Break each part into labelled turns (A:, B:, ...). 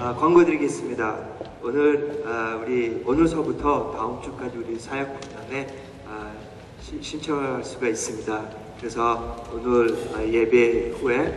A: 광고 드리겠습니다. 오늘 우리 오늘서부터 다음 주까지 우리 사역분단에 신청할 수가 있습니다. 그래서 오늘 예배 후에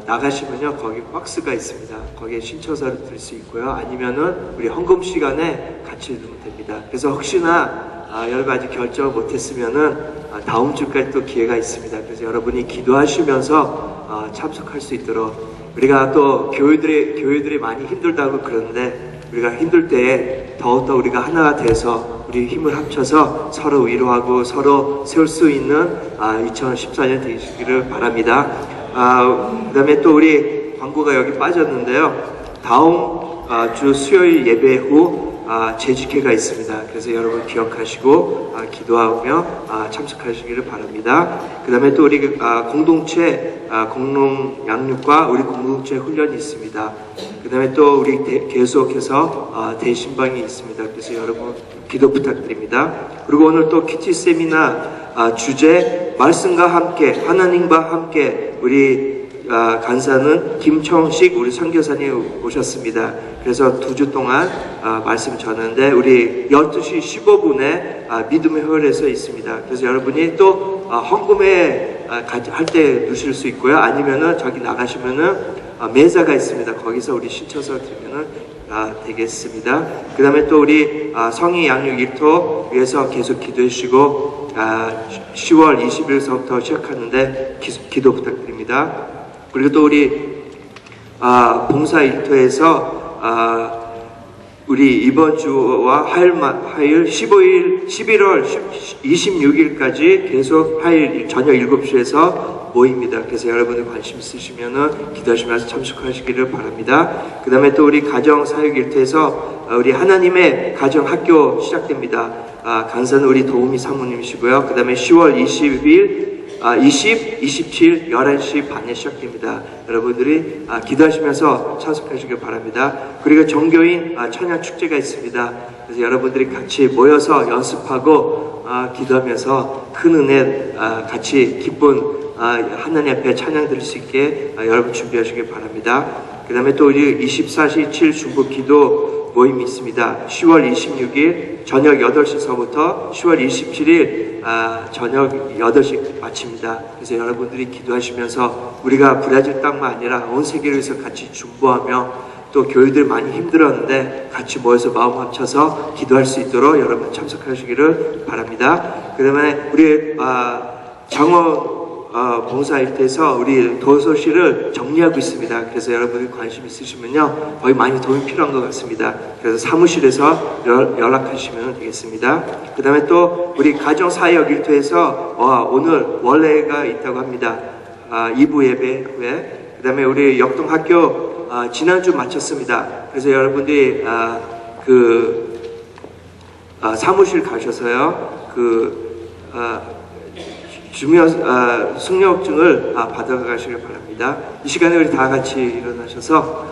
A: 나가시면요 거기 박스가 있습니다. 거기에 신청서를 들 수 있고요. 아니면은 우리 헌금 시간에 같이 넣으면 됩니다. 그래서 혹시나 여러분 아직 결정을 못했으면은 다음 주까지 또 기회가 있습니다. 그래서 여러분이 기도하시면서 참석할 수 있도록, 우리가 또 교회들이 많이 힘들다고 그러는데 우리가 힘들 때에 더욱더 우리가 하나가 돼서 우리 힘을 합쳐서 서로 위로하고 서로 세울 수 있는 2014년 되시기를 바랍니다. 그 다음에 또 우리 광고가 여기 빠졌는데요. 다음 주 수요일 예배 후 재직회가 있습니다. 그래서 여러분 기억하시고 기도하며 참석하시기를 바랍니다. 그 다음에 또 우리 공동체 공농 양육과 우리 공동체 훈련이 있습니다. 그 다음에 또 우리 계속해서 대신방이 있습니다. 그래서 여러분 기도 부탁드립니다. 그리고 오늘 또 키티 세미나 주제 말씀과 함께 하나님과 함께 우리 간사는 김청식 우리 선교사님 오셨습니다. 그래서 2주 동안 말씀 전하는데 우리 12시 15분에 믿음의 홀에서 있습니다. 그래서 여러분이 또 헌금에 할 때 누실 수 있고요. 아니면은 저기 나가시면은 매사가 있습니다. 거기서 우리 신청서 드리면은 되겠습니다. 그 다음에 또 우리 성의 양육 1토 위해서 계속 기도해 주시고 10월 20일서부터 시작하는데 기도 부탁드립니다. 그리고 또 우리 봉사 1토에서 우리 이번 주와 화요일 11월 26일까지 계속 화요일 저녁 7시에서 모입니다. 그래서 여러분들 관심 있으시면은 기도하시면서 참석하시기를 바랍니다. 그 다음에 또 우리 가정 사역 1토에서 우리 하나님의 가정 학교 시작됩니다. 간사는 우리 도우미 사모님이시고요. 그 다음에 10월 20일 27, 11시 반에 시작됩니다. 여러분들이 기도하시면서 참석하시길 바랍니다. 그리고 종교인 찬양 축제가 있습니다. 그래서 여러분들이 같이 모여서 연습하고 기도하면서 큰 은혜 같이 기쁜 하나님 앞에 찬양 드릴 수 있게 여러분 준비하시길 바랍니다. 그 다음에 또 우리 24시 중보 기도 모임이 있습니다. 10월 26일 저녁 8시서부터 10월 27일 저녁 8시 마칩니다. 그래서 여러분들이 기도하시면서 우리가 브라질 땅만 아니라 온 세계를 위해서 같이 중보하며 또 교회들 많이 힘들었는데 같이 모여서 마음 합쳐서 기도할 수 있도록 여러분 참석하시기를 바랍니다. 그 다음에 우리 장원 봉사 일터에서 우리 도서실을 정리하고 있습니다. 그래서 여러분이 관심 있으시면요 거의 많이 도움이 필요한 것 같습니다. 그래서 사무실에서 연락하시면 되겠습니다. 그 다음에 또 우리 가정사역 일터에서 오늘 원래가 있다고 합니다. 2부 예배 후에. 그 다음에 우리 역동학교 지난주 마쳤습니다. 그래서 여러분들이 사무실 가셔서요 승려증을 받아가시길 바랍니다. 이 시간에 우리 다 같이 일어나셔서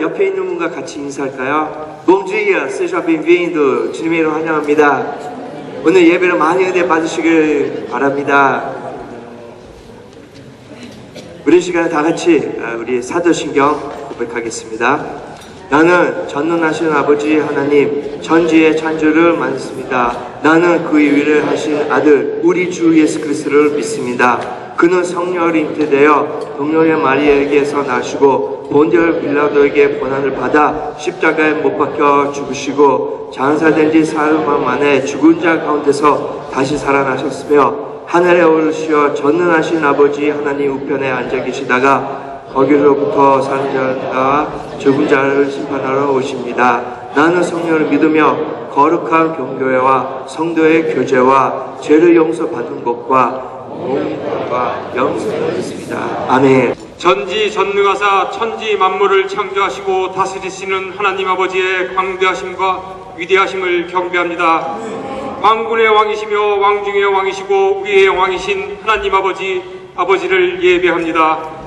A: 옆에 있는 분과 같이 인사할까요? Bom dia, seja bem-vindo. 주님의 이름 환영합니다. 오늘 예배를 많이 은혜 받으시길 바랍니다. 우리 시간에 다 같이 우리 사도신경 고백하겠습니다. 나는 전능하신 아버지 하나님 전지의 창조를 믿습니다. 나는 그 위를 하신 아들 우리 주 예수 그리스도를 믿습니다. 그는 성령으로 잉태되어 동료의 마리아에게서 나시고 본디오 빌라도에게 고난을 받아 십자가에 못 박혀 죽으시고 장사된 지 사흘 만에 죽은 자 가운데서 다시 살아나셨으며 하늘에 오르시어 전능하신 아버지 하나님 우편에 앉아 계시다가 거기로부터 사는 자와 죽은 자를 심판하러 오십니다. 나는 성령을 믿으며 거룩한 경교회와 성도의 교제와 죄를 용서받은 것과 몸과 영생을 믿습니다. 아멘.
B: 전지전능하사 천지 만물을 창조하시고 다스리시는 하나님 아버지의 광대하심과 위대하심을 경배합니다. 왕군의 왕이시며 왕중의 왕이시고 우리의 왕이신 하나님 아버지를 예배합니다.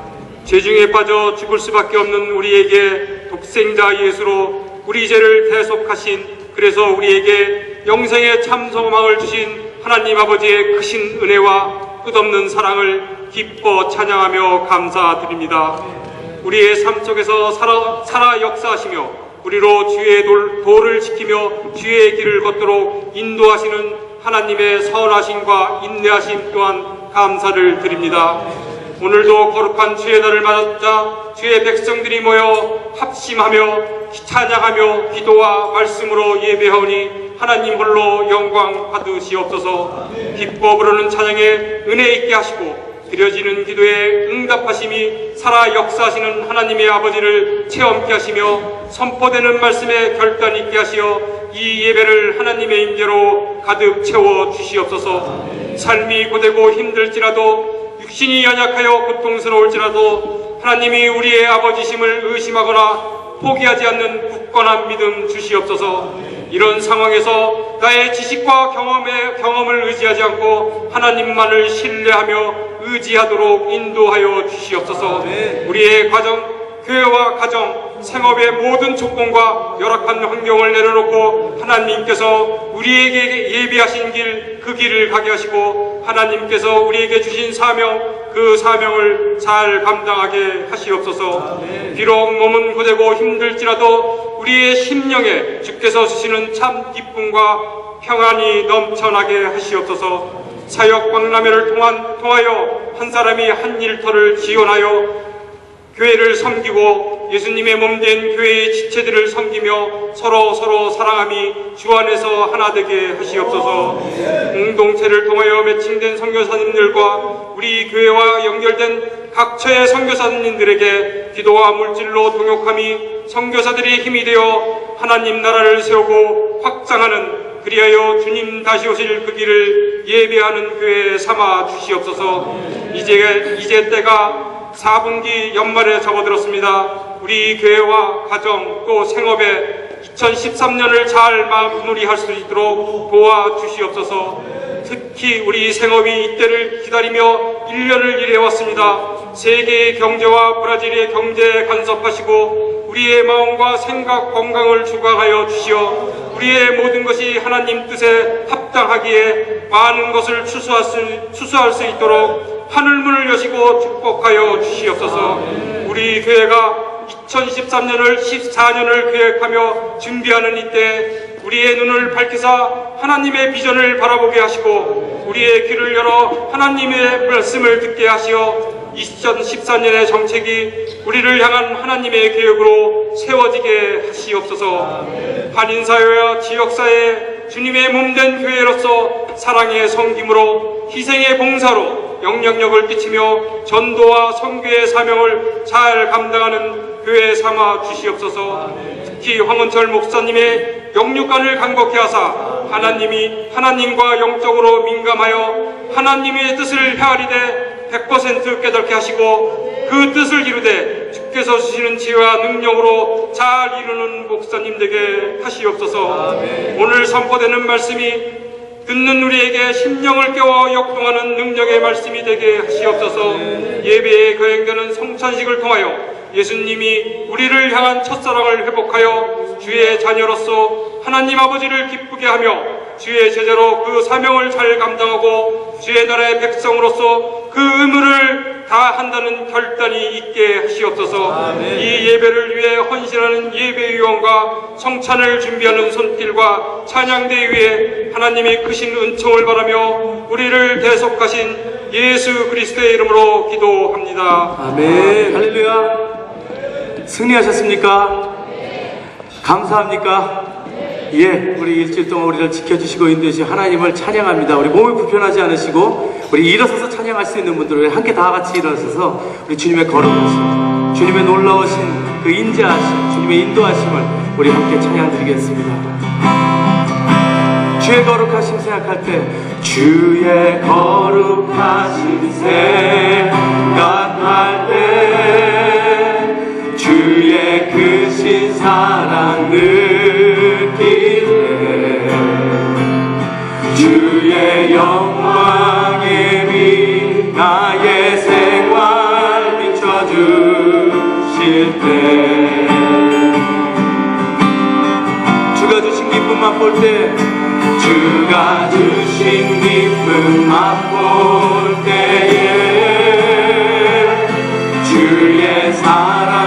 B: 죄중에 빠져 죽을 수밖에 없는 우리에게 독생자 예수로 우리 죄를 대속하신, 그래서 우리에게 영생의 참 소망을 주신 하나님 아버지의 크신 은혜와 끝없는 사랑을 기뻐 찬양하며 감사드립니다. 우리의 삶 속에서 살아 역사하시며 우리로 주의 도를 지키며 주의 길을 걷도록 인도하시는 하나님의 선하심과 인내하심 또한 감사를 드립니다. 오늘도 거룩한 주의 날을 맞아 주의 백성들이 모여 합심하며 찬양하며 기도와 말씀으로 예배하오니 하나님 홀로 영광 받으시옵소서. 기뻐 부르는 찬양에 은혜 있게 하시고 드려지는 기도에 응답하심이 살아 역사하시는 하나님의 아버지를 체험케 하시며 선포되는 말씀에 결단 있게 하시어 이 예배를 하나님의 임재로 가득 채워 주시옵소서. 삶이 고되고 힘들지라도 육신이 연약하여 고통스러울지라도 하나님이 우리의 아버지심을 의심하거나 포기하지 않는 굳건한 믿음 주시옵소서. 이런 상황에서 나의 지식과 경험을 의지하지 않고 하나님만을 신뢰하며 의지하도록 인도하여 주시옵소서. 우리의 교회와 가정, 생업의 모든 조건과 열악한 환경을 내려놓고 하나님께서 우리에게 예비하신 길, 그 길을 가게 하시고 하나님께서 우리에게 주신 사명, 그 사명을 잘 감당하게 하시옵소서. 비록 몸은 고되고 힘들지라도 우리의 심령에 주께서 주시는 참 기쁨과 평안이 넘쳐나게 하시옵소서. 사역 박람회를 통하여 한 사람이 한 일터를 지원하여 교회를 섬기고 예수님의 몸된 교회의 지체들을 섬기며 서로 사랑함이 주 안에서 하나 되게 하시옵소서. 공동체를 통하여 매칭된 선교사님들과 우리 교회와 연결된 각처의 선교사님들에게 기도와 물질로 동역함이 선교사들의 힘이 되어 하나님 나라를 세우고 확장하는, 그리하여 주님 다시 오실 그 길을 예배하는 교회 삼아 주시옵소서. 이제 때가 4분기 연말에 접어들었습니다. 우리 교회와 가정 또 생업에 2013년을 잘 마무리할 수 있도록 도와주시옵소서. 특히 우리 생업이 이때를 기다리며 1년을 일해왔습니다. 세계의 경제와 브라질의 경제에 간섭하시고 우리의 마음과 생각 건강을 주관하여 주시어 우리의 모든 것이 하나님 뜻에 합당하기에 많은 것을 추수할 수 있도록 하늘문을 여시고 축복하여 주시옵소서. 우리 교회가 2013년을 14년을 계획하며 준비하는 이때 우리의 눈을 밝히사 하나님의 비전을 바라보게 하시고 우리의 귀를 열어 하나님의 말씀을 듣게 하시어 2014년의 정책이 우리를 향한 하나님의 계획으로 세워지게 하시옵소서. 한인사회와 지역사회 주님의 몸된 교회로서 사랑의 섬김으로 희생의 봉사로 영향력을 끼치며 전도와 선교의 사명을 잘 감당하는 교회 삼아 주시옵소서. 특히 황원철 목사님의 영육간을 간곡히 하사 하나님과 영적으로 민감하여 하나님의 뜻을 헤아리되 100% 깨닫게 하시고 그 뜻을 이루되 주께서 주시는 지혜와 능력으로 잘 이루는 목사님 되게 하시옵소서. 오늘 선포되는 말씀이 듣는 우리에게 심령을 깨워 역동하는 능력의 말씀이 되게 하시옵소서. 예배에 거행되는 성찬식을 통하여 예수님이 우리를 향한 첫사랑을 회복하여 주의 자녀로서 하나님 아버지를 기쁘게 하며 주의 제자로 그 사명을 잘 감당하고 주의 나라의 백성으로서 그 의무를 다한다는 결단이 있게 하시옵소서. 이 예배를 위해 헌신하는 예배위원과 성찬을 준비하는 손길과 찬양대 위에 하나님의 크신 은총을 바라며 우리를 대속하신 예수 그리스도의 이름으로 기도합니다.
C: 아멘. 할렐루야. 승리하셨습니까? 감사합니까? 예, 우리 일주일 동안 우리를 지켜주시고 인도해주신 하나님을 찬양합니다. 우리 몸이 불편하지 않으시고 우리 일어서서 찬양할 수 있는 분들 우리 함께 다 같이 일어서서 우리 주님의 거룩하심, 주님의 놀라우신 그 인자하심, 주님의 인도하심을 우리 함께 찬양드리겠습니다. 주의 거룩하심 생각할 때 주의 거룩하심 생각할 때 주의 크신 사랑 느낄 때 주의 영광의 빛 나의 생활 비춰주실 때 주가 주신 기쁨 맛볼 때 주가 주신 기쁨 맛볼 때에 주의 사랑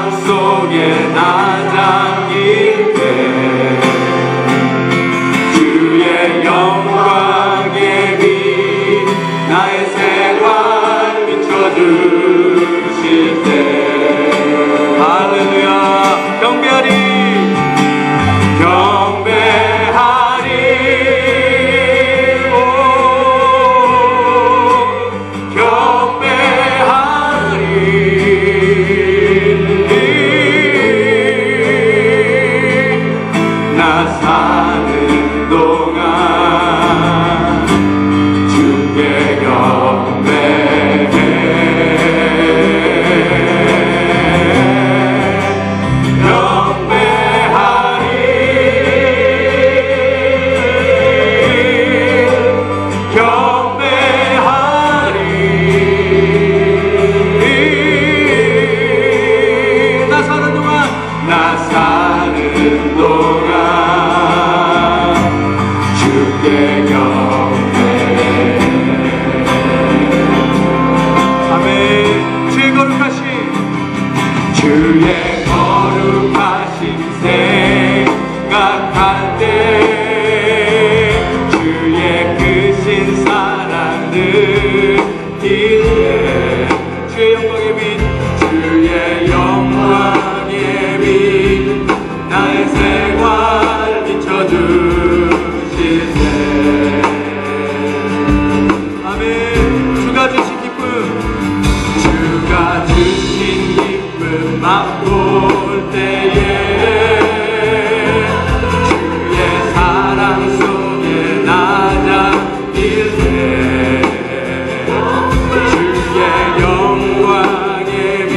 C: 주의 경배. 아멘. 주의 거룩하심, 주의 거룩하심 생각할 때 주의 크신 사랑 느낄 때 주의 영광의 빛, 주의 영광의 빛 나의 생활 비춰주실 때 아멘. 주가 주신 기쁨, 주가 주신 기쁨 맛볼 때에 주의 사랑 속에 나 잠길 때 주의 영광의 빛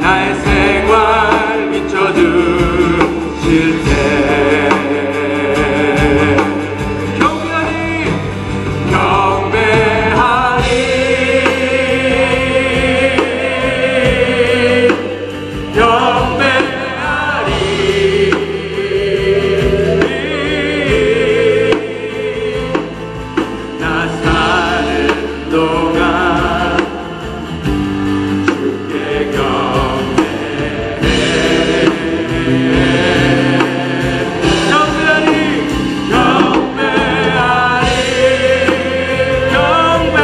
C: 나의 생활 비춰주실 때 경배하리 경배하리 경배하리 나 사는 동안 주께 경배해 경배하리 경배하리 경배하리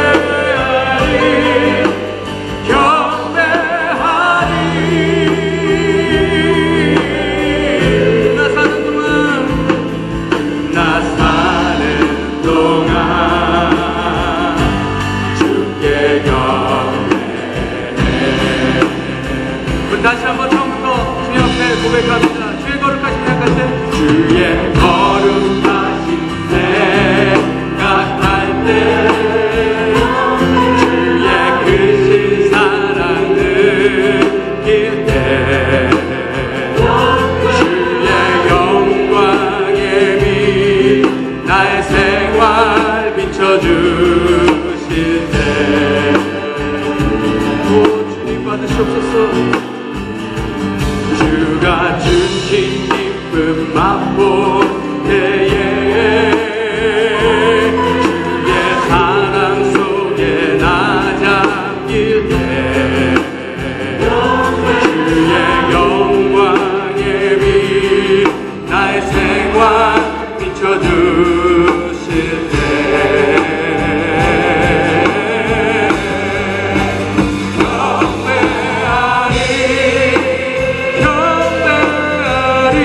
C: 경배하리 나 사는 동안 나 사는 동안 주께 경배해. 우리 다시 한번 처음부터 주님 앞에 고백합니다. 주의 거룩하신 생각할 때 주의 거룩하신 생각할 때 주의 크신 사랑 느낄 때 주의 영광의 빛 나의 생활 비춰주실 때 오 주님 받으시옵소서. 주가 주신 기쁨 맛볼 때에 주의 사랑 속에 나 잠길 때 주의 영광의 빛 나의 생활 비춰주실 때 경배하리 경배하리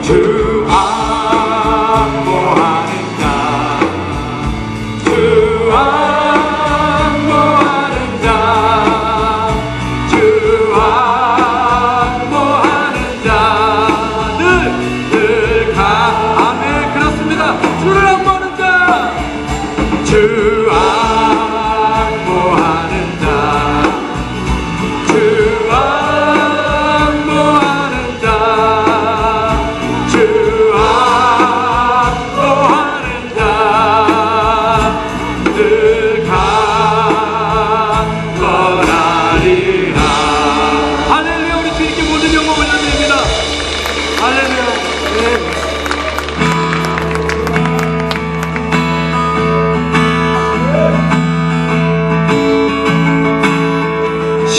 C: 주 안보하는 자 주 안보하는 자 주 안보하는 자 늘 아멘 그렇습니다 주를 안보하는 자 주 안보하는 자 주 안보하는 자 주 안보하는 자 늘 강건하리라 할렐루야 우리 주님께 모든 영광을 올려드립니다 할렐루야 네.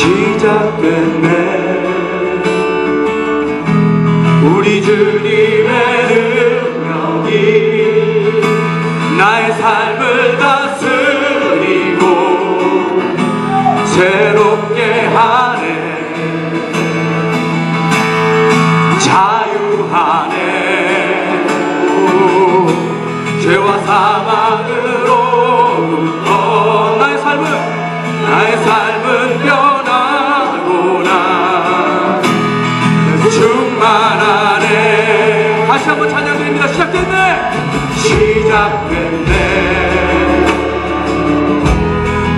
C: 시작됐네 우리 주님의 능력이 나의 삶을 다스리고 새롭게 하네 자유하네 죄와 사망으로부터 나의 삶은 변하구나 충만하네 다시 한번 찬양드립니다 시작됐네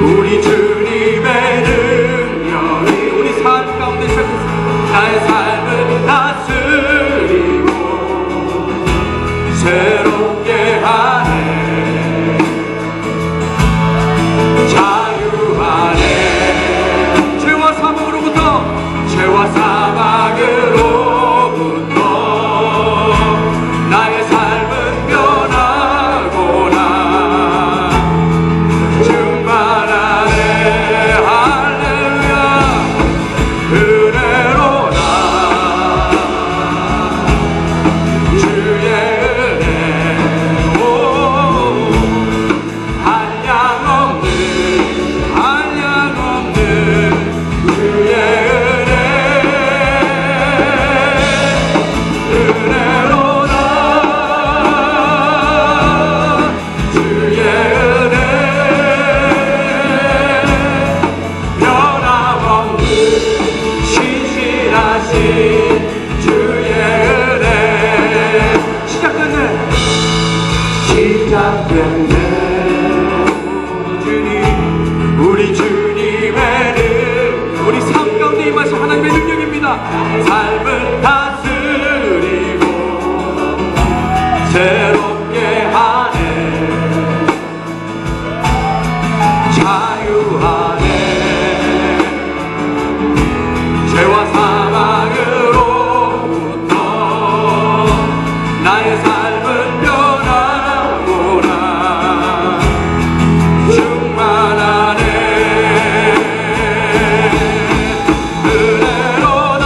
C: 우리 주님의 능력이 우리 삶 가운데 시작했습니다 나의 삶을 다스리고 새롭게 하네 자유하네 죄와 사망으로부터 나의 삶은 변하구나 충만하네 할렐루야 은혜로다 주의 은혜 한량없는 주의 은혜로다 주의 은혜 변함없는 신실하신 주의 은혜 시작됐네 주님 우리 주님의 우리 삶 가운데 임하신 하나님의 능력입니다 삶을 다스리고 새롭게 하네 자유하네 죄와 사망으로부터 나의 삶은 변하구나 충만하네 은혜로다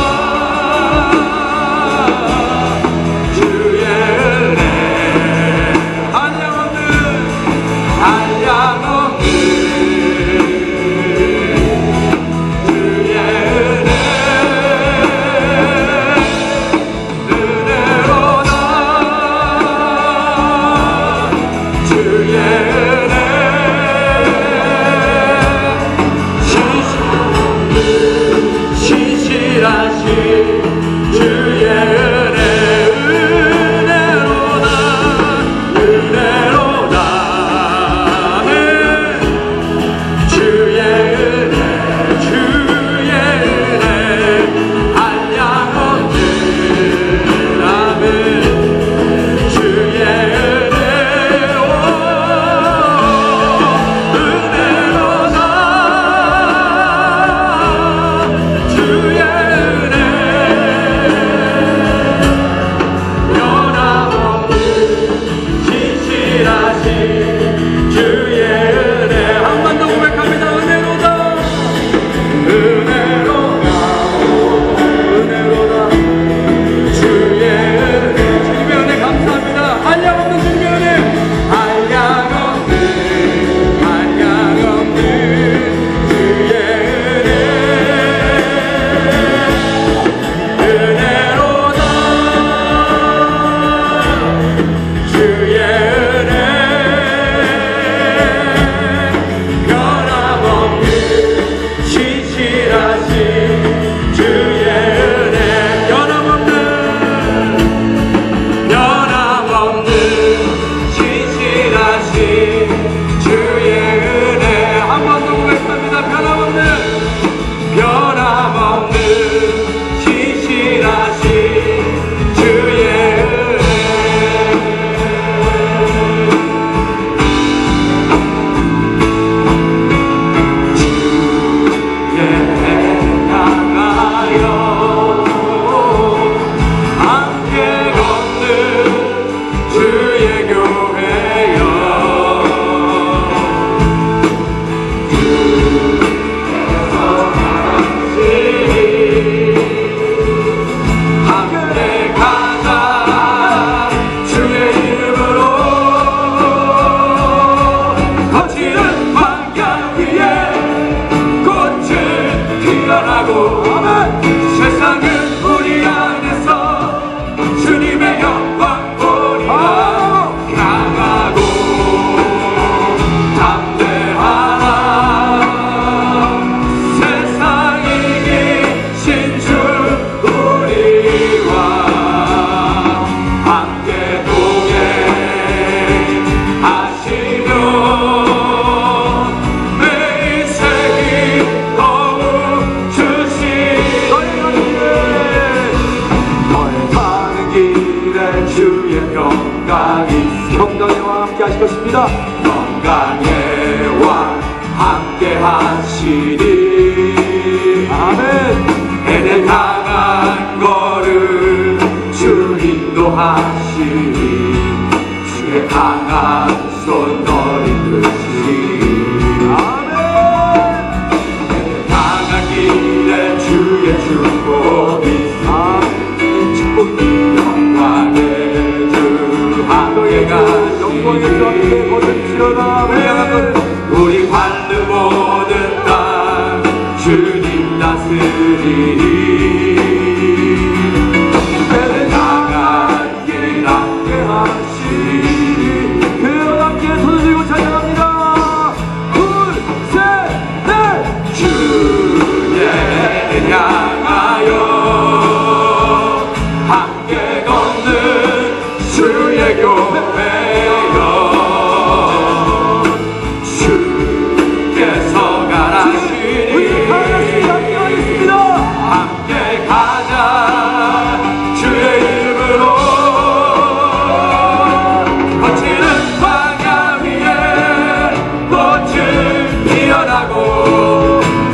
C: 주의 평강이
A: 평강의 왕 함께 하실 것입니다.
C: 평강의 왕 함께 하시리.
A: 아멘.
C: 해를 향한 걸음 주 인도하시리. 주의 강한 손 너를 드시리.
A: 아멘.
C: 해를 향한 길에 주의 축복이 영광의 주 함께
A: 영광의 주 함께
C: 가시리.
A: 거듭지어다.
C: 우리 받는 모든 땅 주님 다스리리. 해를 향한 길 함께 하시리.
A: 그 함께 손을 들고 찬양합니다. 둘, 셋, 넷.
C: 주의 향하여 함께 걷는 주의 교회여. 주께서 가라시니 함께 가자. 주의 이름으로 거치는 광야 위에 꽃을 피어나고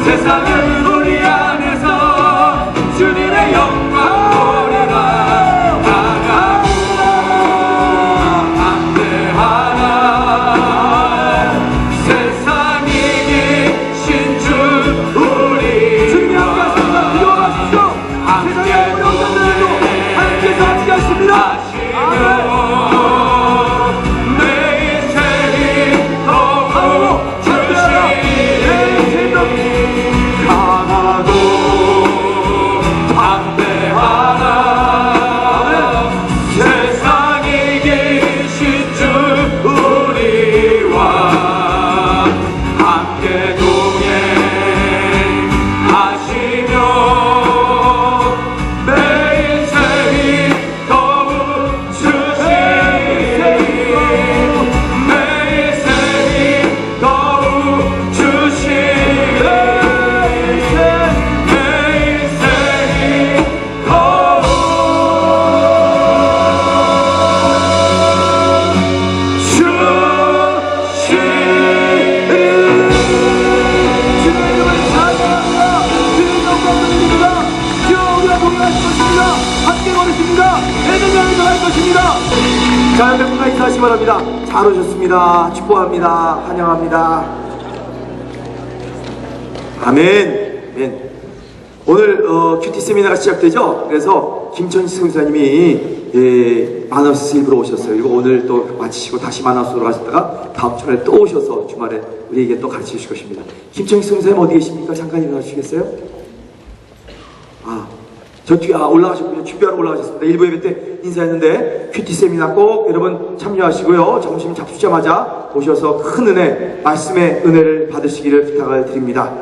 C: 세상은 우리 안에서 주님의 영광 보리라. 나가고 함께하라. 세상이 이긴 주 우리와 함께
A: 하십니다.
C: 내 인생이 더욱 주시니 강하고 담대하라. 세상이 이기신 주 우리와 함께 동행하시며 내 인생이 더욱 주시니 내 인생이 더욱 주시니 내 인생이 더욱
A: 자, 여러분 인사하시 바랍니다. 잘 오셨습니다. 축복합니다. 환영합니다. 아멘. 아멘. 오늘 큐티 세미나가 시작되죠. 그래서 김천식 선생님이 마너스 일부러 오셨어요. 그리고 오늘 또 마치시고 다시 마너스로 가셨다가 다음 주에 또 오셔서 주말에 우리에게 또 가르쳐 주실 것입니다. 김천식 선생님 어디 계십니까? 잠깐 일어나 주시겠어요? 저 뒤에 올라가셨군요. 준비하러 올라가셨습니다. 일부 예배 때 인사했는데 큐티 세미나 꼭 여러분 참여하시고요. 점심 잡수자마자 오셔서 큰 은혜, 말씀의 은혜를 받으시기를 부탁을 드립니다.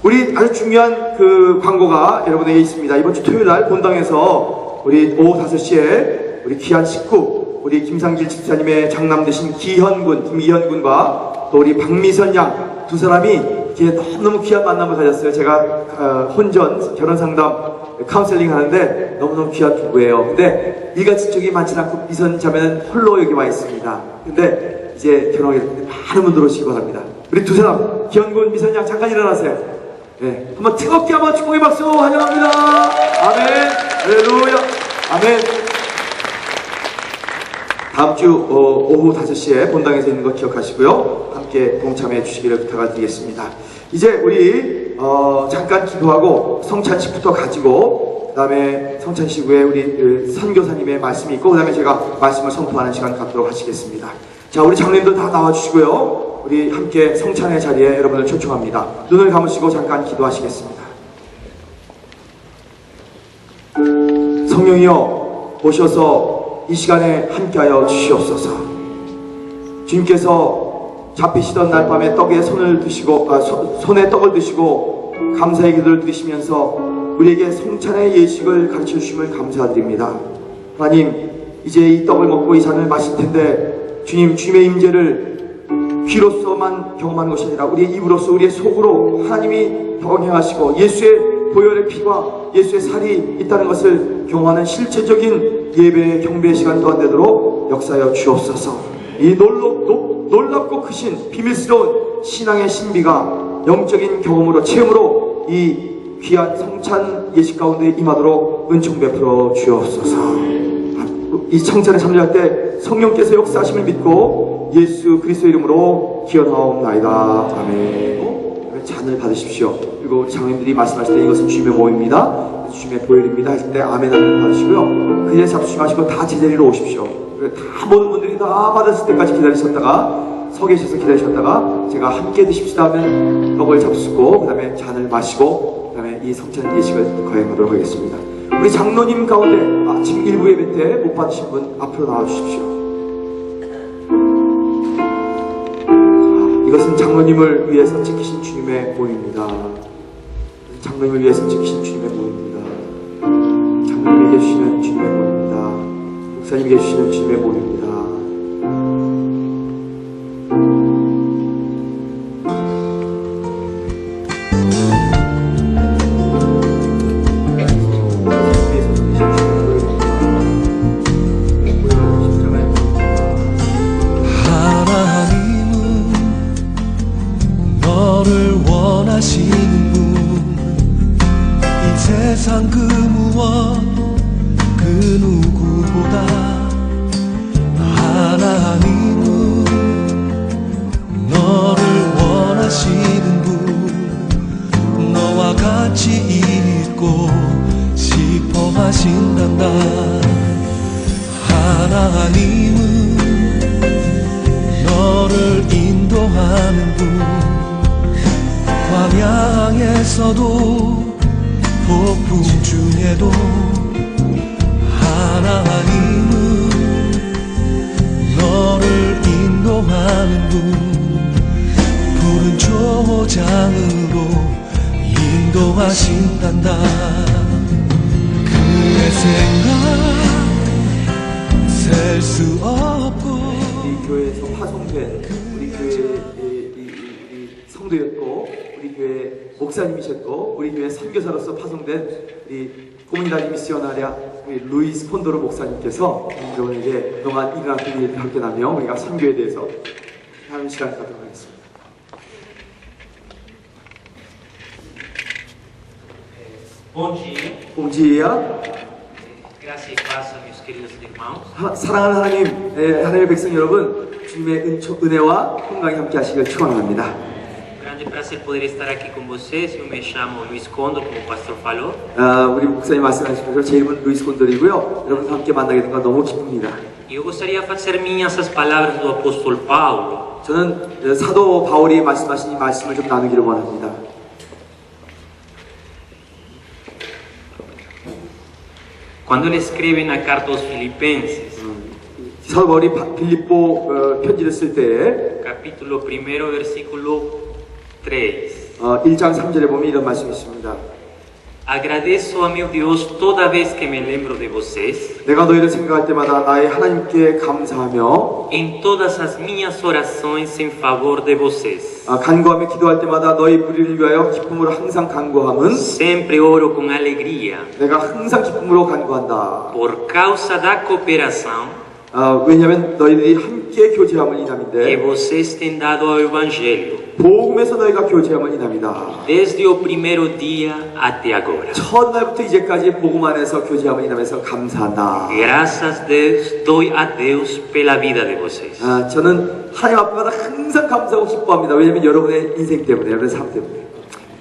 A: 우리 아주 중요한 그 광고가 여러분에게 있습니다. 이번 주 토요일 날 본당에서 우리 오후 5시에 우리 귀한 식구 우리 김상길 집사님의 장남 되신 김기현군과 또 우리 박미선 양 두 사람이 이렇게 너무너무 귀한 만남을 가졌어요. 제가 혼전 결혼상담 카운셀링 하는데 너무너무 귀한 부부예요. 근데 일가친척이 많지 않고 미선 자매는 홀로 여기 와 있습니다. 근데 이제 결혼하게 됐는데 많은 분들 오시기 바랍니다. 우리 두 사람 기현군 미선 양 잠깐 일어나세요. 네, 한번 뜨겁게 한번 축복의 박수 환영합니다. 아멘. 할렐루야. 아멘. 다음 주 오후 5시에 본당에서 있는 거 기억하시고요. 함께 동참해 주시기를 부탁을 드리겠습니다. 이제 우리 잠깐 기도하고 성찬식부터 가지고 그 다음에 성찬식 후에 우리 선교사님의 말씀이 있고 그 다음에 제가 말씀을 선포하는 시간 갖도록 하시겠습니다. 자, 우리 장로님들 다 나와주시고요. 우리 함께 성찬의 자리에 여러분을 초청합니다. 눈을 감으시고 잠깐 기도하시겠습니다. 성령이여 오셔서 이 시간에 함께하여 주시옵소서. 주님께서 잡히시던 날 밤에 떡에 손을 드시고 손에 떡을 드시고 감사의 기도를 드리시면서 우리에게 성찬의 예식을 가르쳐 주심을 감사드립니다. 하나님, 이제 이 떡을 먹고 이 잔을 마실 텐데 주님, 주님의 임재를 귀로서만 경험하는 것이 아니라 우리의 입으로서 우리의 속으로 하나님이 경험하시고 예수의 보혈의 피와 예수의 살이 있다는 것을 경험하는 실제적인 예배 경배 시간 또한 되도록 역사하여 주옵소서. 이 놀랍고 크신 비밀스러운 신앙의 신비가 영적인 경험으로 체험으로 이 귀한 성찬 예식 가운데 임하도록 은총 베풀어 주옵소서. 이 성찬에 참여할 때 성령께서 역사하심을 믿고 예수 그리스도 이름으로 기원하옵나이다. 아멘. 잔을 받으십시오. 그리고 장로님들이 말씀하실 때 이것은 주님의 몸입니다, 주님의 보혈입니다 하실 때 아멘 하면 받으시고요. 그 자리에 잡수지 마시고 다 제자리로 오십시오. 다 모든 분들이 다 받았을 때까지 기다리셨다가 서 계셔서 기다리셨다가 제가 함께 드십시다 하면 떡을 잡수고 그 다음에 잔을 마시고 그 다음에 이 성찬 예식을 거행하도록 하겠습니다. 우리 장로님 가운데 아침 일부 예배 때 못 받으신 분 앞으로 나와주십시오. 이것은 장로님을 위해서 지키신 주님의 몸입니다. 장로님을 위해서 지키신 주님의 몸입니다. 장로님에게 주시는 주님의 몸입니다. 목사님에게 주시는 주님의 몸입니다.
D: 세상 그 무엇 그 누구보다 하나님은 너를 원하시는 분 너와 같이 있고 싶어 하신단다. 하나님은 너를 인도하는 분 광야에서도 폭풍 중에도 하나님은 너를 인도하는 분 푸른 초장으로 인도하신단다. 그의 생각 셀 수 없고
A: 우리 교회에서 파송된 우리 교회의 이 성도였고 우리 교회 목사님이셨고 우리 교회 선교사로서 파송된 우리 코무니다디 미시오나리아 우리 루이스 폰도로 목사님께서 여러분에게 그동안 일어났던 일을 함께하며 우리가 선교에 대해서 하는 시간 갖도록 하겠습니다.
E: Bom dia,
A: Bom dia.
E: graça e paz, meus queridos irmãos.
A: 사랑하는 하나님의 백성 여러분, 주님의 은혜와 평강이 함께 하시길 축원합니다.
E: Grande prazer poder estar aqui com vocês. Eu me chamo Luiz Condor, como o pastor falou.
A: 우리 목사님 말씀하신 것처럼 제 이름은 루이스 콘돌이고요. 여러분과 함께 만나게 된 건 너무 기쁩니다.
E: E eu gostaria de fazer minhas as palavras do apóstolo Paulo.
A: 저는 사도 바울이 말씀하신 이 말씀을 좀 나누기를 원합니다.
E: Quando ele escreve na carta aos Filipenses,
A: 사도 바울이 빌립보 편지를 쓸 때
E: capítulo 1, versículo 3.
A: 1장 3절에 보면 이런 말씀이 있습니다.
E: Agradeço a meu Deus toda vez que me lembro de vocês,
A: 내가 너희를 생각할 때마다 나의 하나님께 감사하며
E: em todas as minhas orações em favor de vocês.
A: 간구하며 기도할 때마다 너희 불의를 위하여 기쁨으로 항상 간구함은
E: Sempre oro com alegria
A: 내가 항상 기쁨으로 간구한다.
E: por causa da cooperação
A: 왜냐하면 너희들이 함께 교제함은
E: que
A: 이남인데
E: vocês têm dado ao Evangelho
A: 복음에서 너희가 교제함은 이남이다.
E: desde o primeiro dia até agora.
A: 첫날부터 이제까지 복음 안에서 교제함은 이남에서 감사한다.
E: Graças doy a Deus pela vida de vocês.
A: 저는 하나님 앞에마다 항상 감사하고 기뻐합니다. 왜냐하면 여러분의 인생 때문에, 여러분의 삶 때문에.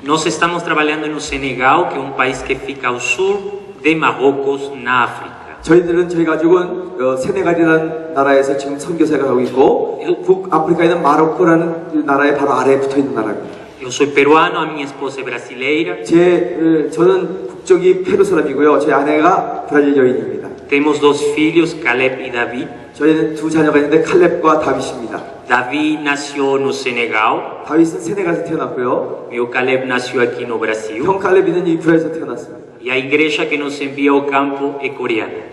E: Nós estamos trabalhando no Senegal, que é um país que fica ao sul de Marrocos, na África.
A: 저희 가족은 세네갈이라는 나라에서 지금 선교사가 하고 있고 북아프리카에 있는 마로코라는 나라의 바로 아래에 붙어 있는 나라입니다.
E: Eu sou peruano, a minha esposa é brasileira.
A: 저는 국적이 페루 사람이고요. 제 아내가 브라질 여인입니다.
E: Temos dois filhos, Caleb e David.
A: 저희는 두 자녀가 있는데 칼렙과 다윗입니다.
E: David nació no Senegal.
A: 다윗은 세네갈에서 태어났고요.
E: Meu Caleb nació aqui no Brasil.
A: 형 칼렙이는 이 브라질에서 태어났습니다.
E: E a igreja que nos envia ao campo é coreana.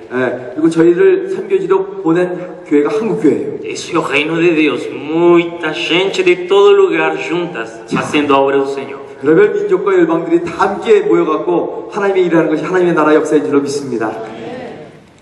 A: 그리고 저희를 선교지로 보낸 교회가 한국 교회예요.
E: Esse é o reino de Deus. Muita gente de todo lugar juntas, fazendo a obra do Senhor.
A: 별별 민족과 열방들이 다 함께 모여갖고 하나님의 일하는 것이 하나님의 나라 역사인 줄로 믿습니다.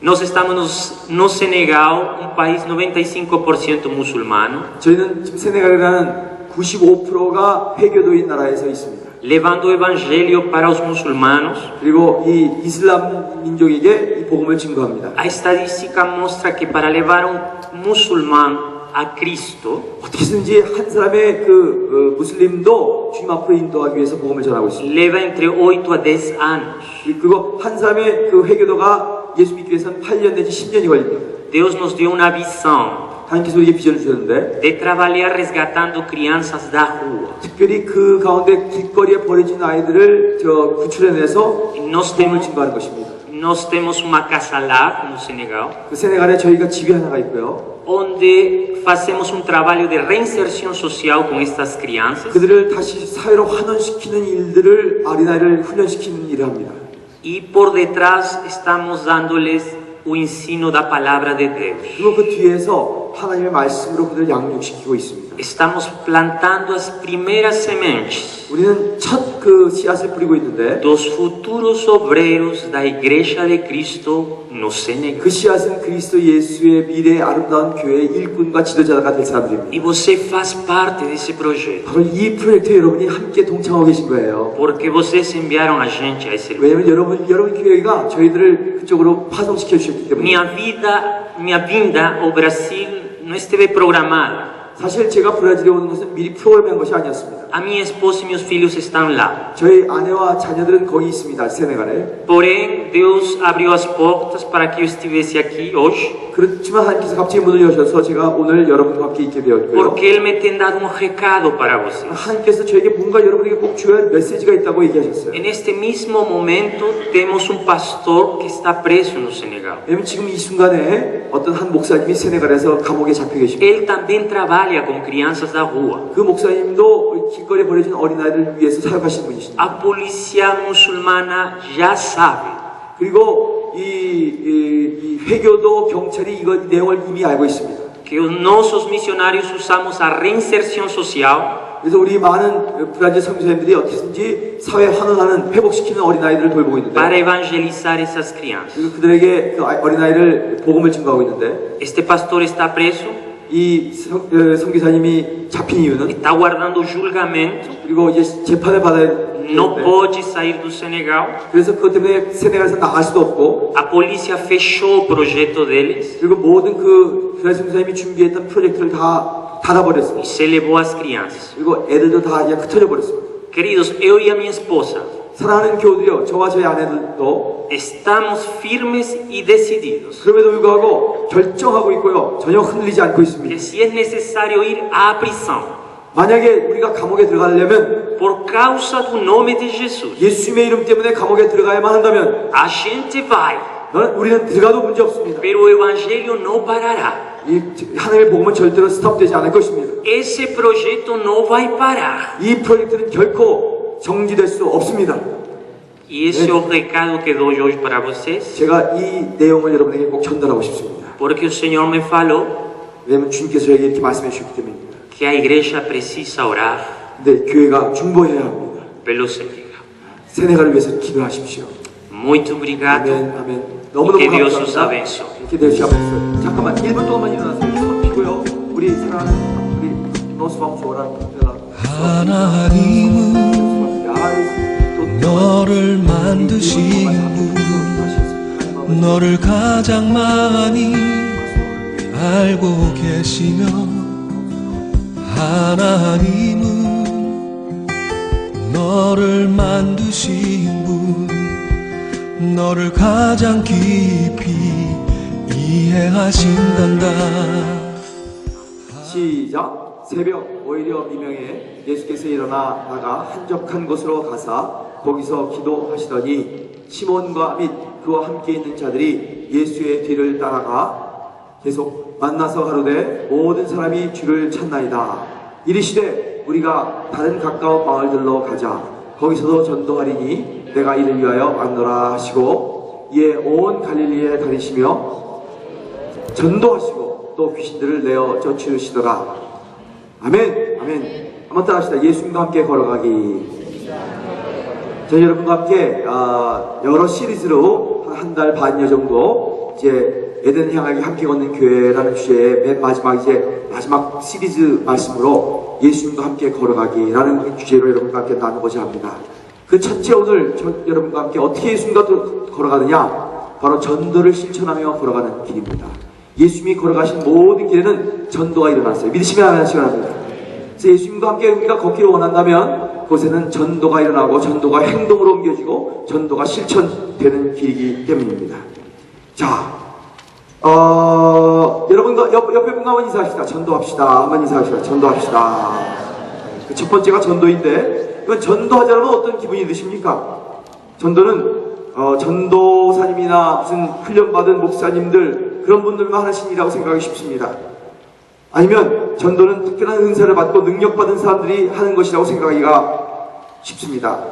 E: Nós estamos no Senegal, um país 95% muçulmano,
F: 저희는 지금 세네갈이라는 95%가 회교도인 나라에 서 있습니다.
E: levando o evangelho para os muçulmanos.
F: 그리고 이 이슬람 민족에게 이 복음을 증거합니다.
E: A estatística mostra que para levar um muçulmano a Cristo,
F: 어떻게든지 한 사람의 그 무슬림도 주님 앞으로 인도하기 위해서 복음을 전하고 있습니다.
E: leva entre 8 a 10 anos.
F: 그리고 한 사람의 그 회교도가 예수 믿기 위해서는 8년 내지 10년이 걸립니다.
E: Deus nos deu uma visão
F: 하나님께서 우리에게 비전을 주셨는데
E: de trabalhar resgatando crianças da rua.
F: 특별히 그 가운데 길거리에 버려진 아이들을 구출해내서
E: Nós
F: 복음을
E: temos,
F: 증거하는 것입니다.
E: nós temos uma casa lá no Senegal,
F: 그 세네갈에 저희가 집이 하나가 있고요.
E: onde fazemos um trabalho de reinserção social com estas crianças.
F: 그들을 다시 사회로 환원시키는 일들을 어린아이를 훈련시키는 일을 합니다.
E: E por detrás estamos dándoles o ensino da palavra de Deus.
F: 그리고 그 뒤에서 하나님의 말씀으로 그들을 양육시키고 있습니다.
E: Estamos plantando as primeiras sementes
F: 우리는 첫 그 씨앗을 뿌리고 있는데
E: dos futuros obreiros da Igreja de Cristo no Senegal.
F: 그 씨앗은 그리스도 예수의 미래의 아름다운 교회의 일꾼과 지도자가 될 사람들입니다.
E: E você faz parte desse projeto,
F: 바로 이 프로젝트에 여러분이 함께 동참하고 계신 거예요.
E: porque vocês enviaram a gente a esse lugar.
F: 왜냐하면 여러분 교회가 저희들을 그쪽으로 파송시켜 주셨기 때문에.
E: Minha vinda ao Brasil não esteve programada.
F: 사실 제가 브라질에 오는 것은 미리 프로그램한 것이 아니었습니다.
E: A minha esposa e meus filhos estão lá.
F: 저희 아내와 자녀들은 거기 있습니다. 세네갈에.
E: Porém, Deus abriu as portas para que eu estivesse aqui hoje,
F: 그렇지만 하나님께서 갑자기 문을 여셔서 제가 오늘 여러분과 함께 있게 되었고요.
E: porque Ele me tem dado um recado para vocês.
F: 하나님께서 저에게 뭔가 여러분에게 꼭 줘야 할 메시지가 있다고 얘기하셨어요.
E: En este mismo momento temos um pastor que está preso no Senegal.
F: 왜냐면 지금 이 순간에 어떤 한 목사님이 세네갈에서 감옥에 잡혀 계십니다.
E: Ele também trabalha com crianças da rua.
F: 그 목사님도 길거리에 버려진 어린아이들을 위해서 사역하시는 분이십니다.
E: A polícia muçulmana já sabe.
F: 그리고 이 회교도 경찰이 이 내용을 이미 알고 있습니다.
E: Que os nossos missionários usamos a reinserção social
F: 그래서 우리 많은 브라질 선교사님들이 어떻게든지 사회 환원하는 회복시키는 어린아이들을 돌보고 있는데
E: para evangelizar essas crianças.
F: 그리고 그들에게 그 어린아이를 복음을 증거하고 있는데
E: Este pastor está preso,
F: 이 선교사님이 잡힌 이유는
E: está guardando julgamento,
F: 그리고 이제 재판을 받아야
E: não
F: 되는데
E: pode sair do Senegal.
F: 그래서 그것 때문에 세네갈에서 나갈 수도 없고
E: A polícia fechou o projeto deles
F: 그리고 모든 그 브라질 선교사님이 준비했던 프로젝트를 다 닫아버렸습니다.
E: e se levou as crianças.
F: 그리고 애들도 다 그냥 흩어져 버렸습니다.
E: Queridos, eu e a minha esposa
F: 사랑하는 교우들이요, 저와 저희 아내들도
E: estamos firmes y decididos
F: 그럼에도 불구하고 결정하고 있고요, 전혀 흔들리지 않고
E: que
F: 있습니다.
E: si es necesario ir à prisão
F: 만약에 우리가 감옥에 들어가려면
E: por causa do nome de Jesus,
F: 예수님의 이름 때문에 감옥에 들어가야만 한다면
E: a gente vai,
F: 우리는 들어가도 문제 없습니다.
E: pero o evangelho não parará.
F: 이 하나님의 복음은 절대로 스톱되지 않을 것입니다.
E: Esse projeto não vai parar.
F: 이 프로젝트는 결코 정지될 수 없습니다.
E: E esse é o recado que dou hoje para vocês,
F: 제가 이 내용을 여러분에게 꼭 전달하고 싶습니다.
E: porque o Senhor me falou
F: 왜냐하면 주님께서 저에게 이렇게 말씀해 주셨기 때문입니다.
E: que a igreja precisa orar
F: 근데 교회가 중보해야 합니다.
E: pelo Senegal.
F: 세네갈을 위해서 기도하십시오.
E: Muito obrigado.
F: 아멘, 아멘. 너무너무
E: Que Deus os
F: 감사합니다.
E: abençoe.
F: 이렇게 되시면서 잠깐만 1분 동안만 일어나세요. 손 피고요. 우리 사랑하는 우리 노스방수 오라
D: 하나님은 너를 만드신 분, 너를 가장 많이 알고 계시며, 하나님은 너를 만드신 분, 너를 가장 깊이 이해하신단다.
F: 시작. 새벽 오히려 미명에 예수께서 일어나다가 한적한 곳으로 가사 거기서 기도하시더니 시몬과 및 그와 함께 있는 자들이 예수의 뒤를 따라가 계속 만나서 가로되 모든 사람이 주를 찾나이다. 이르시되 우리가 다른 가까운 마을들로 가자. 거기서도 전도하리니 내가 이를 위하여 왔노라 하시고 이에 온 갈릴리에 다니시며 전도하시고 또 귀신들을 내어 쫓으시더라. 아멘, 아멘. 한번 따라합시다. 예수님과 함께 걸어가기. 저희 여러분과 함께 여러 시리즈로 한 달 반여 정도 이제 에덴 향하게 함께 걷는 교회라는 주제의 맨 마지막 마지막 시리즈 말씀으로 예수님과 함께 걸어가기라는 주제로 여러분과 함께 나누고자 합니다. 그 첫째 오늘 여러분과 함께 어떻게 예수님과 걸어가느냐? 바로 전도를 실천하며 걸어가는 길입니다. 예수님이 걸어가신 모든 길에는 전도가 일어났어요. 믿으시면 하나씩 합니다. 그래서 예수님과 함께 우리가 걷기를 원한다면 그곳에는 전도가 일어나고 전도가 행동으로 옮겨지고 전도가 실천되는 길이기 때문입니다. 자, 여러분과 옆에 분과 한번 인사합시다. 전도합시다. 한번 인사합시다. 전도합시다. 그 첫 번째가 전도인데, 이건 전도하자면 어떤 기분이 드십니까? 전도는 전도사님이나 무슨 훈련받은 목사님들 그런 분들만 하시는 일이라고 생각하기 쉽습니다. 아니면 전도는 특별한 은사를 받고 능력받은 사람들이 하는 것이라고 생각하기가 쉽습니다.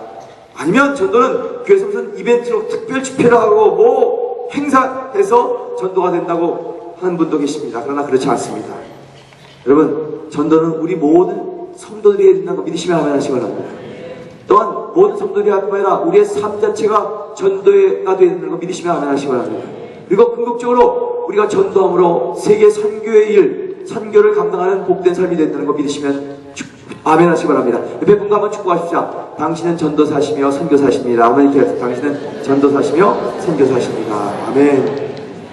F: 아니면 전도는 교회에서 무슨 이벤트로 특별 집회를 하고 뭐 행사해서 전도가 된다고 하는 분도 계십니다. 그러나 그렇지 않습니다. 여러분, 전도는 우리 모든 성도들이 해야 된다는 거 믿으시면 하면 하시기 바랍니다. 또한 모든 성도들이 할 뿐만 아니라 우리의 삶 자체가 전도가 되야 된다는 거 믿으시면 하면 하시기 바랍니다. 그리고 궁극적으로 우리가 전도함으로 세계 선교의 일, 선교를 감당하는 복된 삶이 된다는 거 믿으시면 아멘 하시기 바랍니다. 옆에 분과 한번 축복하십시오. 당신은 전도사시며 선교사십니다. 아멘. 이렇게 해서 당신은 전도사시며 선교사십니다. 아멘.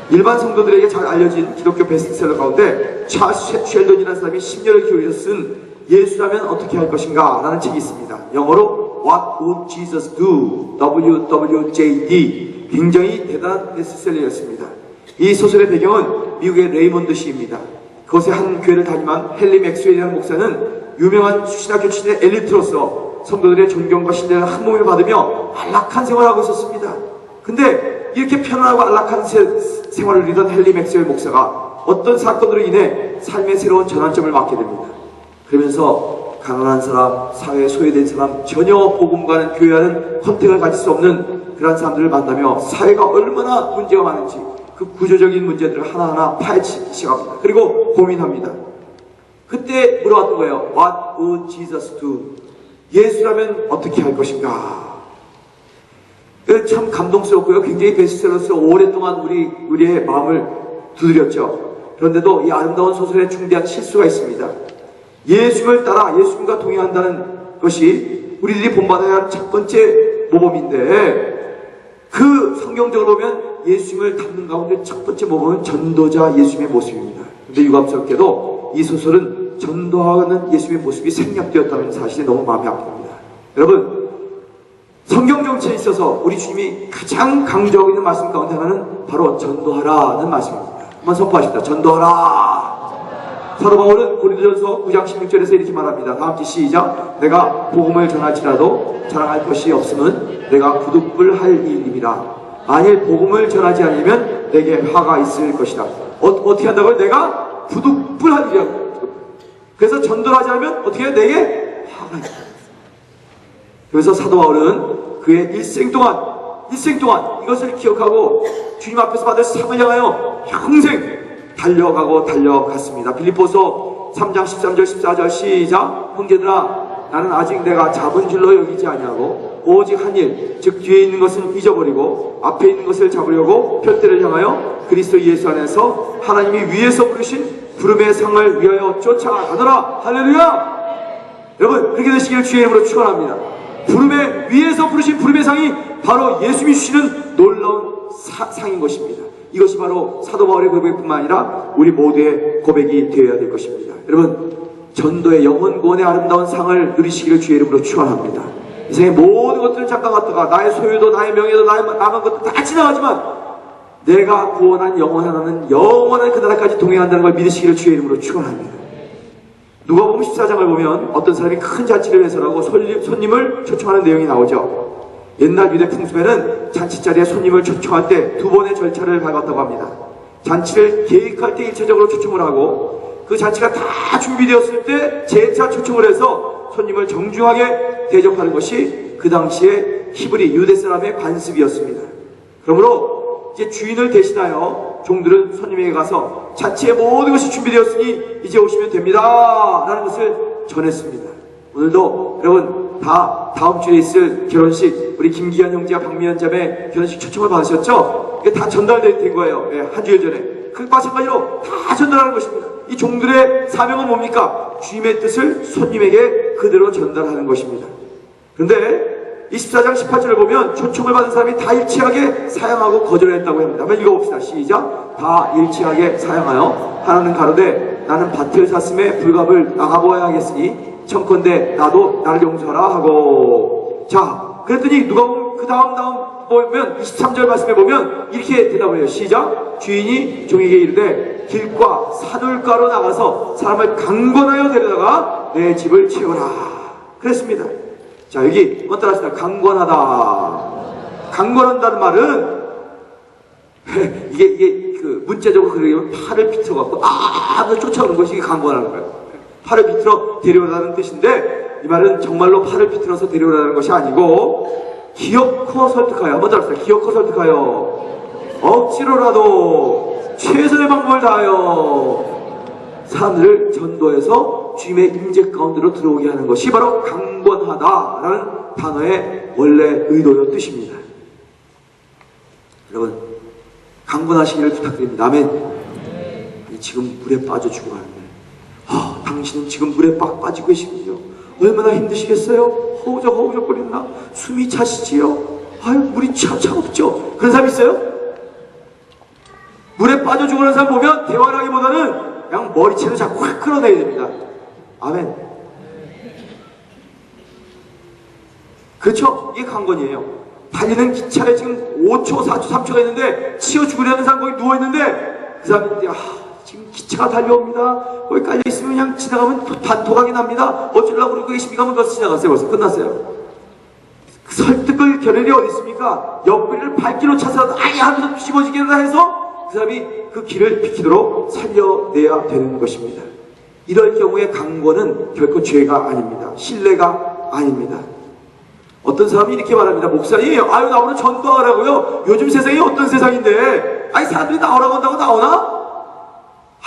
F: 일반 성도들에게 잘 알려진 기독교 베스트셀러 가운데 찰스 쉘던이라는 사람이 10년을 기울여서 쓴 예수라면 어떻게 할 것인가 라는 책이 있습니다. 영어로 What would Jesus do? WWJD. 굉장히 대단한 베스트셀러였습니다. 이 소설의 배경은 미국의 레이몬드 시입니다. 그곳에 한 교회를 다니만 헨리 맥스웰이라는 목사는 유명한 수신학교 출신의 엘리트로서 성도들의 존경과 신뢰를 한 몸에 받으며 안락한 생활을 하고 있었습니다. 근데 이렇게 편안하고 안락한 생활을 누리던 헨리 맥스웰 목사가 어떤 사건으로 인해 삶의 새로운 전환점을 맞게 됩니다. 그러면서 가난한 사람, 사회에 소외된 사람, 전혀 복음과는 교회와는 컨택을 가질 수 없는 그런 사람들을 만나며 사회가 얼마나 문제가 많은지 그 구조적인 문제들을 하나하나 파헤치기 시작합니다. 그리고 고민합니다. 그때 물어봤던 거예요. What would Jesus do? 예수라면 어떻게 할 것인가? 참 감동스럽고요. 굉장히 베스트셀러로서 오랫동안 우리의 마음을 두드렸죠. 그런데도 이 아름다운 소설에 중대한 실수가 있습니다. 예수님을 따라 예수님과 동행한다는 것이 우리들이 본받아야 할 첫 번째 모범인데, 그 성경적으로 보면 예수님을 닮는 가운데 첫 번째 모범은 전도자 예수님의 모습입니다. 근데 유감스럽게도 이 소설은 전도하는 예수님의 모습이 생략되었다는 사실이 너무 마음이 아픕니다. 여러분, 성경 정치에 있어서 우리 주님이 가장 강조하고 있는 말씀 가운데 하나는 바로 전도하라는 말씀입니다. 한번 선포하십시다. 전도하라. 사도 바울은 고린도전서 9장 16절에서 이렇게 말합니다. 다음지 시작. 내가 복음을 전할지라도 자랑할 것이 없으면 내가 부득불할 일입니다. 만일 복음을 전하지 않으면 내게 화가 있을 것이다. 어떻게 한다고요? 내가 부득불할 일이야. 그래서 전도를 하지 않으면 어떻게 해요? 내게 화가 있다. 그래서 사도 바울은 그의 일생 동안 이것을 기억하고 주님 앞에서 받을 상을 향하여 평생 달려갔습니다. 빌립보서 3장 13절 14절 시작. 형제들아, 나는 아직 내가 잡은 줄로 여기지 아니하고 오직 한 일, 즉 뒤에 있는 것은 잊어버리고 앞에 있는 것을 잡으려고 표대를 향하여 그리스도 예수 안에서 하나님이 위에서 부르신 부름의 상을 위하여 쫓아가노라. 할렐루야. 여러분, 그렇게 되시기를 주의 이름으로 축원합니다. 부름의 위에서 부르신 부름의 상이 바로 예수님이 주시는 놀라운 상인 것입니다. 이것이 바로 사도 바울의 고백뿐만 아니라 우리 모두의 고백이 되어야 될 것입니다. 여러분, 전도의 영원 구원의 아름다운 상을 누리시기를 주의 이름으로 축원합니다. 이 세상의 모든 것들을 잠깐 갔다가 나의 소유도 나의 명예도 나의 남은 것도 다 지나가지만 내가 구원한 영원한 그날까지 동행한다는 걸 믿으시기를 주의 이름으로 축원합니다. 누가복음 14장을 보면 어떤 사람이 큰 잔치를 해서라고 손님을 초청하는 내용이 나오죠. 옛날 유대 풍습에는 잔치 자리에 손님을 초청할 때 두 번의 절차를 밟았다고 합니다. 잔치를 계획할 때 1차적으로 초청을 하고 그 잔치가 다 준비되었을 때 재차 초청을 해서 손님을 정중하게 대접하는 것이 그 당시에 히브리 유대 사람의 관습이었습니다. 그러므로 이제 주인을 대신하여 종들은 손님에게 가서 잔치의 모든 것이 준비되었으니 이제 오시면 됩니다 라는 것을 전했습니다. 오늘도 여러분 다음 주에 있을 결혼식, 우리 김기현 형제와 박미연 자매 결혼식 초청을 받으셨죠? 이게 다 전달된 거예요. 예, 한 주일 전에. 그 마찬가지로 다 전달하는 것입니다. 이 종들의 사명은 뭡니까? 주님의 뜻을 손님에게 그대로 전달하는 것입니다. 그런데 24장 18절을 보면 초청을 받은 사람이 다 일치하게 사양하고 거절했다고 합니다. 한번 읽어봅시다. 시작. 다 일치하게 사양하여 하나는 가로되 나는 밭을 샀음에 불갑을 나가보아야 하겠으니 청컨대 나도 나를 용서하라 하고. 자, 그랬더니 누가 보면 그 다음 보면 23절 말씀에 보면 이렇게 대답을 해요. 시작. 주인이 종에게 이르되 길과 산울가로 나가서 사람을 강권하여 데려다가 내 집을 채우라 그랬습니다. 자, 여기 따라합시다. 강권하다. 강권한다는 말은 이게 그 문자적으로 그러면 팔을 비틀어 갖고 쫓아오는 것이 강권하는 거예요. 팔을 비틀어 데려오라는 뜻인데 이 말은 정말로 팔을 비틀어서 데려오라는 것이 아니고 기어코 설득하여. 한번 따라합시다. 기어코 설득하여 억지로라도 최선의 방법을 다하여 사람들을 전도해서 주님의 임재 가운데로 들어오게 하는 것이 바로 강권하다라는 단어의 원래 의도의 뜻입니다. 여러분, 강권하시기를 부탁드립니다. 아멘. 지금 물에 빠져 죽어가는데 당신은 지금 물에 빠지고 계시군요. 얼마나 힘드시겠어요? 허우적거리나 숨이 차시지요? 아유, 물이 차갑죠? 그런 사람 있어요? 물에 빠져 죽는 사람 보면 대화를 하기보다는 그냥 머리채로 자꾸 확 끌어내야 됩니다. 아멘. 그렇죠? 이게 강권이에요. 달리는 기차에 지금 5초, 4초, 3초가 있는데 치여 죽으려는 사람 거기 누워있는데 그 사람이 지금 기차가 달려옵니다. 거기 깔려있으면 그냥 지나가면 단토각이 납니다. 어쩌려고 그러고 계십니까? 하면 벌써 지나갔어요. 벌써 끝났어요. 그 설득을 겨를이 어디 있습니까? 옆구리를 발길로 차서 아이 하면서 뒤집어지게라 해서 그 사람이 그 길을 비키도록 살려내야 되는 것입니다. 이럴 경우에 강권은 결코 죄가 아닙니다. 신뢰가 아닙니다. 어떤 사람이 이렇게 말합니다. 목사님, 아유 나오는 전도하라고요. 요즘 세상이 어떤 세상인데 아니 사람들이 나오라고 한다고 나오나?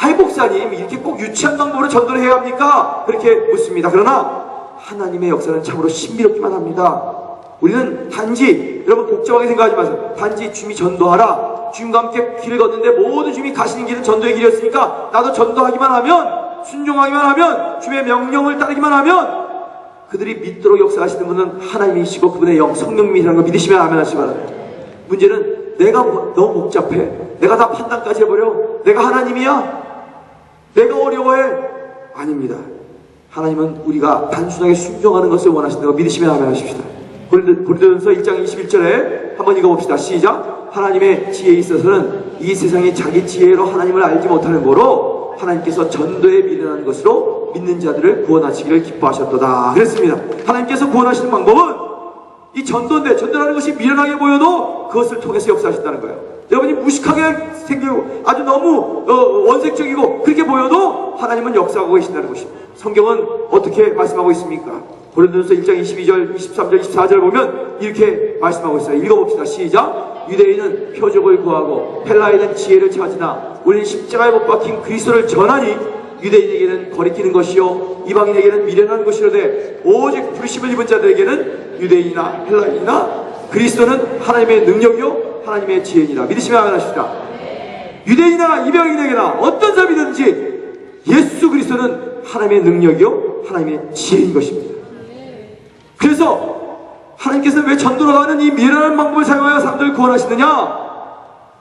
F: 아이 목사님, 이렇게 꼭 유치한 방법으로 전도를 해야 합니까? 그렇게 묻습니다. 그러나 하나님의 역사는 참으로 신비롭기만 합니다. 우리는 단지, 여러분 복잡하게 생각하지 마세요. 단지 주님이 전도하라, 주님과 함께 길을 걷는데 모든 주님이 가시는 길은 전도의 길이었으니까 나도 전도하기만 하면, 순종하기만 하면, 주님의 명령을 따르기만 하면 그들이 믿도록 역사하시는 분은 하나님이시고 그분의 영, 성령님이라는 걸 믿으시면 아멘 하시기 바랍니다. 문제는 내가 너무 복잡해. 내가 다 판단까지 해버려. 내가 하나님이야? 내가 어려워해? 아닙니다. 하나님은 우리가 단순하게 순종하는 것을 원하신다고 믿으시면 아멘 하십시다. 고린도전서 1장 21절에 한번 읽어봅시다. 시작. 하나님의 지혜에 있어서는 이 세상이 자기 지혜로 하나님을 알지 못하는 거로 하나님께서 전도에 미련한 것으로 믿는 자들을 구원하시기를 기뻐하셨도다 그랬습니다. 하나님께서 구원하시는 방법은 이 전도인데, 전도라는 것이 미련하게 보여도 그것을 통해서 역사하신다는 거예요. 여러분이 무식하게 생기고 아주 너무 원색적이고 그렇게 보여도 하나님은 역사하고 계신다는 것입니다. 성경은 어떻게 말씀하고 있습니까? 고린도전서 1장 22절, 23절, 24절 보면 이렇게 말씀하고 있어요. 읽어봅시다. 시작. 유대인은 표적을 구하고 헬라인은 지혜를 찾으나 우리는 십자가에 못 박힌 그리스도를 전하니 유대인에게는 거리끼는 것이요 이방인에게는 미련한 것이로되 오직 부르심을 입은 자들에게는 유대인이나 헬라인이나 그리스도는 하나님의 능력이요 하나님의 지혜니라. 믿으시면 아멘 하십시다. 유대인이나 이방인에게나 어떤 사람이든지 예수 그리스도는 하나님의 능력이요 하나님의 지혜인 것입니다. 그래서 하나님께서 왜 전도로 가는 이 미련한 방법을 사용하여 사람들을 구원하시느냐?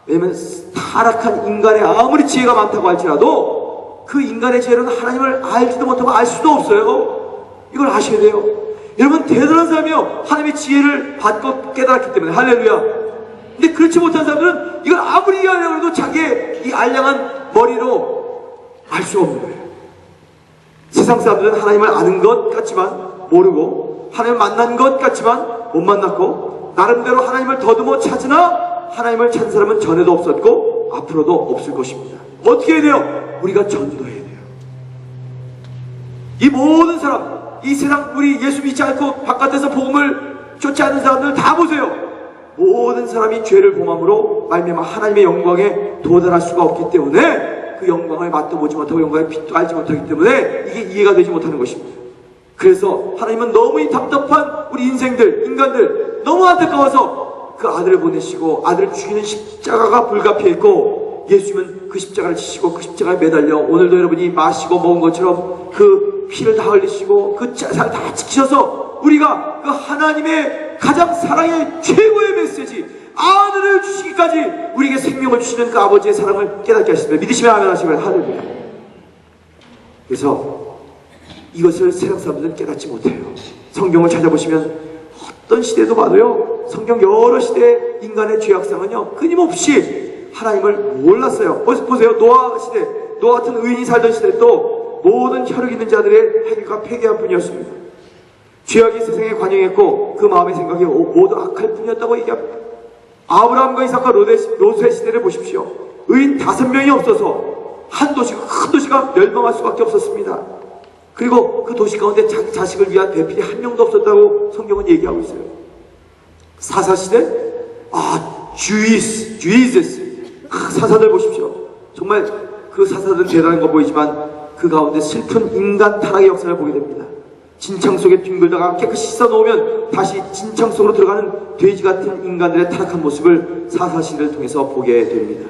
F: 왜냐하면 타락한 인간의 아무리 지혜가 많다고 할지라도 그 인간의 지혜로는 하나님을 알지도 못하고 알 수도 없어요. 이걸 아셔야 돼요. 여러분 대단한 사람이요 하나님의 지혜를 받고 깨달았기 때문에. 할렐루야. 근데 그렇지 못한 사람들은 이걸 아무리 이해하려고 해도 자기의 이 알량한 머리로 알 수 없는 거예요. 세상 사람들은 하나님을 아는 것 같지만 모르고, 하나님을 만난 것 같지만 못 만났고, 나름대로 하나님을 더듬어 찾으나 하나님을 찾은 사람은 전에도 없었고 앞으로도 없을 것입니다. 어떻게 해야 돼요? 우리가 전도해야 돼요. 이 모든 사람, 이 세상 우리 예수 믿지 않고 바깥에서 복음을 쫓지 않는 사람들 다 보세요. 모든 사람이 죄를 범함으로 말미암아 하나님의 영광에 도달할 수가 없기 때문에, 그 영광을 맛도 보지 못하고 영광의 빛도 알지 못하기 때문에 이게 이해가 되지 못하는 것입니다. 그래서 하나님은 너무 이 답답한 우리 인생들, 인간들 너무 안타까워서 그 아들을 보내시고 아들을 죽이는 십자가가 불가피했고 예수님은 그 십자가를 지시고 그 십자가에 매달려 오늘도 여러분이 마시고 먹은 것처럼 그 피를 다 흘리시고 그 자상을 다 지키셔서 우리가 그 하나님의 가장 사랑의 최고의 메시지 아들을 주시기까지 우리에게 생명을 주시는 그 아버지의 사랑을 깨닫게 하십니다. 믿으시면 아멘 하시기 바랍니다. 할렐루야. 그래서 이것을 세상 사람들은 깨닫지 못해요. 성경을 찾아보시면 어떤 시대도 봐도요, 성경 여러 시대 인간의 죄악상은요 끊임없이 하나님을 몰랐어요. 보세요. 노아 시대, 노아 같은 의인이 살던 시대 또 모든 혈육 있는 자들의 행위가 폐기한 뿐이었습니다. 죄악이 세상에 관영했고 그 마음의 생각이 모두 악할 뿐이었다고 얘기합니다. 아브라함과 이삭과 롯의 시대를 보십시오. 의인 5명이 없어서 한 도시가, 큰 도시가 멸망할 수밖에 없었습니다. 그리고 그 도시 가운데 자기 자식을 위한 배필이 한 명도 없었다고 성경은 얘기하고 있어요. 사사시대, 주이스, 사사들 보십시오. 정말 그 사사들은 대단한 거 보이지만 그 가운데 슬픈 인간 타락의 역사를 보게 됩니다. 진창 속에 뒹굴다가 깨끗이 씻어놓으면 다시 진창 속으로 들어가는 돼지 같은 인간들의 타락한 모습을 사사시대를 통해서 보게 됩니다.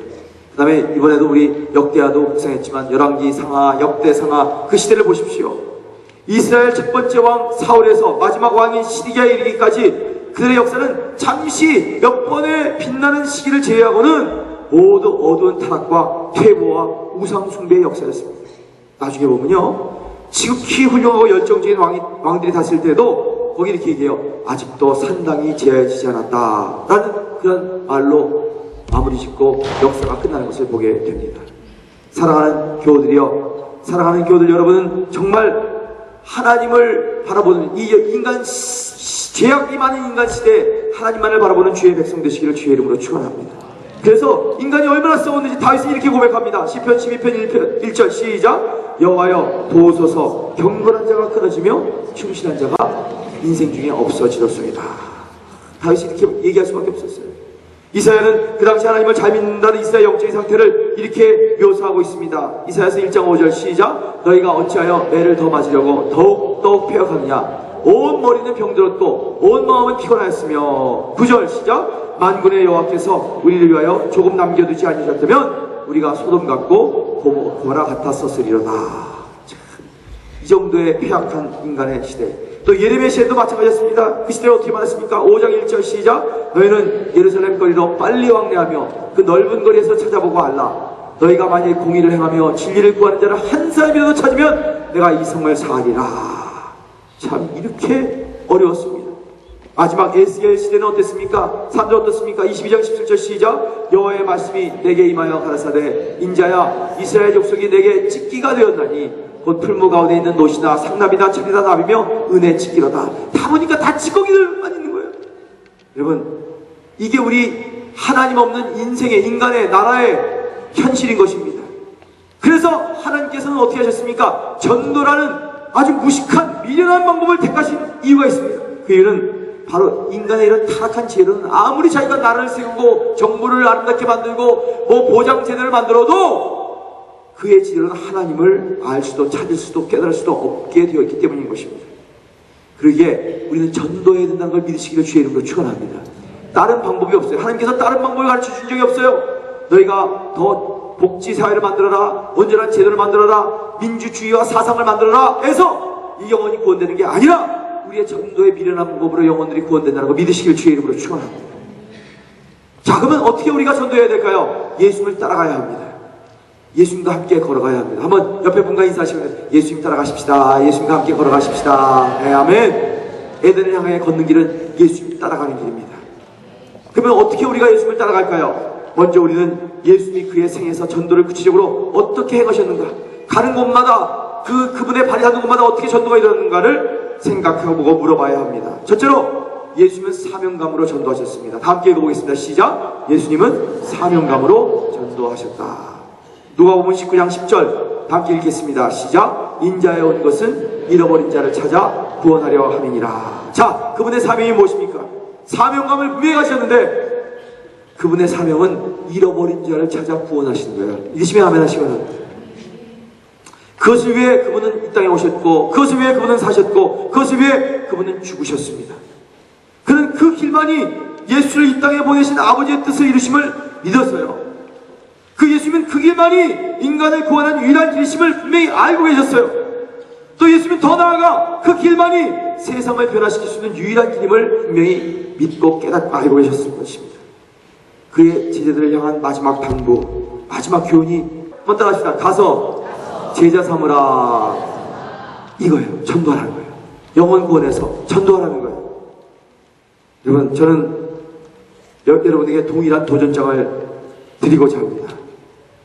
F: 그 다음에 이번에도 우리 역대하도 묵상했지만 열왕기 상하, 역대 상하 그 시대를 보십시오. 이스라엘 첫 번째 왕 사울에서 마지막 왕인 시드기야에 이르기까지 그들의 역사는 잠시 몇 번의 빛나는 시기를 제외하고는 모두 어두운 타락과 퇴보와 우상 숭배의 역사였습니다. 나중에 보면요, 지극히 훌륭하고 열정적인 왕들이 다스릴 때도 거기 이렇게 얘기해요. 아직도 산당이 제해지지 않았다 라는 그런 말로 마무리 짓고 역사가 끝나는 것을 보게 됩니다. 사랑하는 교우들이여, 사랑하는 교우들 여러분은 정말 하나님을 바라보는 이 인간 죄악이 많은 인간 시대에 하나님만을 바라보는 주의 백성 되시기를 주의 이름으로 축원합니다. 그래서 인간이 얼마나 썩었는지 다윗은 이렇게 고백합니다. 시편 12편 1절 시작. 여호와여 도우소서, 경건한 자가 끊어지며 충실한 자가 인생 중에 없어지렸습니다. 다윗이 이렇게 얘기할 수밖에 없었어요. 이사야는 그 당시 하나님을 잘 믿는다는 이스라엘 영적인 상태를 이렇게 묘사하고 있습니다. 이사야서 1장 5절 시작. 너희가 어찌하여 매를 더 맞으려고 더욱 폐역하느냐. 온 머리는 병들었고 온 마음은 피곤하였으며. 9절 시작. 만군의 여호와께서 우리를 위하여 조금 남겨두지 아니셨다면 우리가 소돔 같고 고모라 같았었으리로다. 이 정도의 폐악한 인간의 시대. 또 예레미야 시대도 마찬가지였습니다. 그 시대를 어떻게 말했습니까? 5장 1절 시작. 너희는 예루살렘 거리로 빨리 왕래하며 그 넓은 거리에서 찾아보고 알라. 너희가 만일 공의를 행하며 진리를 구하는 자를 한 사람이라도 찾으면 내가 이 성을 사하리라. 참 이렇게 어려웠습니다. 마지막 에스겔 시대는 어땠습니까? 3절 어떻습니까? 22장 17절 시작. 여호와의 말씀이 내게 임하여 가라사대 인자야 이스라엘 족속이 내게 찍기가 되었나니 곧 풀무 가운데 있는 노시나 상납이나 철이나 납이며 은혜 찍기로다. 다 보니까 다 찌꺼기들만 있는 거예요. 여러분, 이게 우리 하나님 없는 인생의, 인간의, 나라의 현실인 것입니다. 그래서 하나님께서는 어떻게 하셨습니까? 전도라는 아주 무식한 미련한 방법을 택하신 이유가 있습니다. 그 이유는 바로 인간의 이런 타락한 지혜로는 아무리 자기가 나라를 세우고 정부를 아름답게 만들고 보장 제도를 만들어도 그의 지혜로는 하나님을 알 수도 찾을 수도 깨달을 수도 없게 되어 있기 때문인 것입니다. 그러기에 우리는 전도해야 된다는 걸 믿으시기를 주의 이름으로 축원합니다. 다른 방법이 없어요. 하나님께서 다른 방법을 가르쳐 준 적이 없어요. 너희가 더 복지사회를 만들어라, 온전한 제도를 만들어라, 민주주의와 사상을 만들어라 해서 이 영혼이 구원되는 게 아니라 우리의 전도의 미련한 방법으로 영혼들이 구원된다는 걸 믿으시길 주의 이름으로 축원합니다. 자, 그러면 어떻게 우리가 전도해야 될까요? 예수님을 따라가야 합니다. 예수님과 함께 걸어가야 합니다. 한번 옆에 분과 인사하시면 예수님 따라가십시다. 예수님과 함께 걸어가십시다. 네, 아멘. 에덴을 향해 걷는 길은 예수님 따라가는 길입니다. 그러면 어떻게 우리가 예수님을 따라갈까요? 먼저 우리는 예수님이 그의 생에서 전도를 구체적으로 어떻게 행하셨는가, 가는 곳마다 그분의 발이 닿는 곳마다 어떻게 전도가 일어났는가를 생각해보고 물어봐야 합니다. 첫째로 예수님은 사명감으로 전도하셨습니다. 다 함께 읽어보겠습니다. 시작. 예수님은 사명감으로 전도하셨다. 누가복음 19장 10절 다 함께 읽겠습니다. 시작. 인자에 온 것은 잃어버린 자를 찾아 구원하려 함이니라. 자, 그분의 사명이 무엇입니까? 사명감을 분명히 가셨는데 그분의 사명은 잃어버린 자를 찾아 구원하시는 거예요. 믿으시면 아멘 하시거든. 그것을 위해 그분은 이 땅에 오셨고, 그것을 위해 그분은 사셨고, 그것을 위해 그분은 죽으셨습니다. 그는 그 길만이 예수를 이 땅에 보내신 아버지의 뜻을 이루심을 믿었어요. 그 예수님은 그 길만이 인간을 구원하는 유일한 길이심을 분명히 알고 계셨어요. 또 예수님은 더 나아가 그 길만이 세상을 변화시킬 수 있는 유일한 길임을 분명히 믿고 깨닫고 알고 계셨을 것입니다. 그의 제자들을 향한 마지막 당부, 마지막 교훈이 한번 따라합시다. 가서 제자 삼으라. 이거예요. 전도하라는 거예요. 영혼 구원에서 전도하라는 거예요. 여러분, 저는 여러분에게 동일한 도전장을 드리고자 합니다.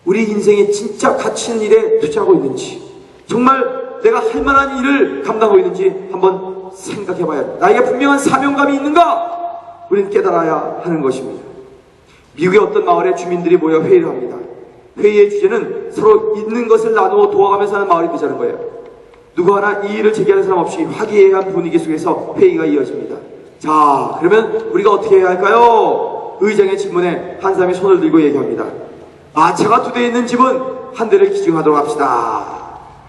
F: 우리 인생에 진짜 가치 있는 일에 투자하고 있는지, 정말 내가 할 만한 일을 감당하고 있는지 한번 생각해 봐야 합니다. 나에게 분명한 사명감이 있는가? 우리는 깨달아야 하는 것입니다. 미국의 어떤 마을에 주민들이 모여 회의를 합니다. 회의의 주제는 서로 있는 것을 나누어 도와가면서 하는 마을이 되자는 거예요. 누구 하나 이의를 제기하는 사람 없이 화기애애한 분위기 속에서 회의가 이어집니다. 자, 그러면 우리가 어떻게 해야 할까요? 의장의 질문에 한 사람이 손을 들고 얘기합니다. 마차가 2대 있는 집은 한 대를 기증하도록 합시다.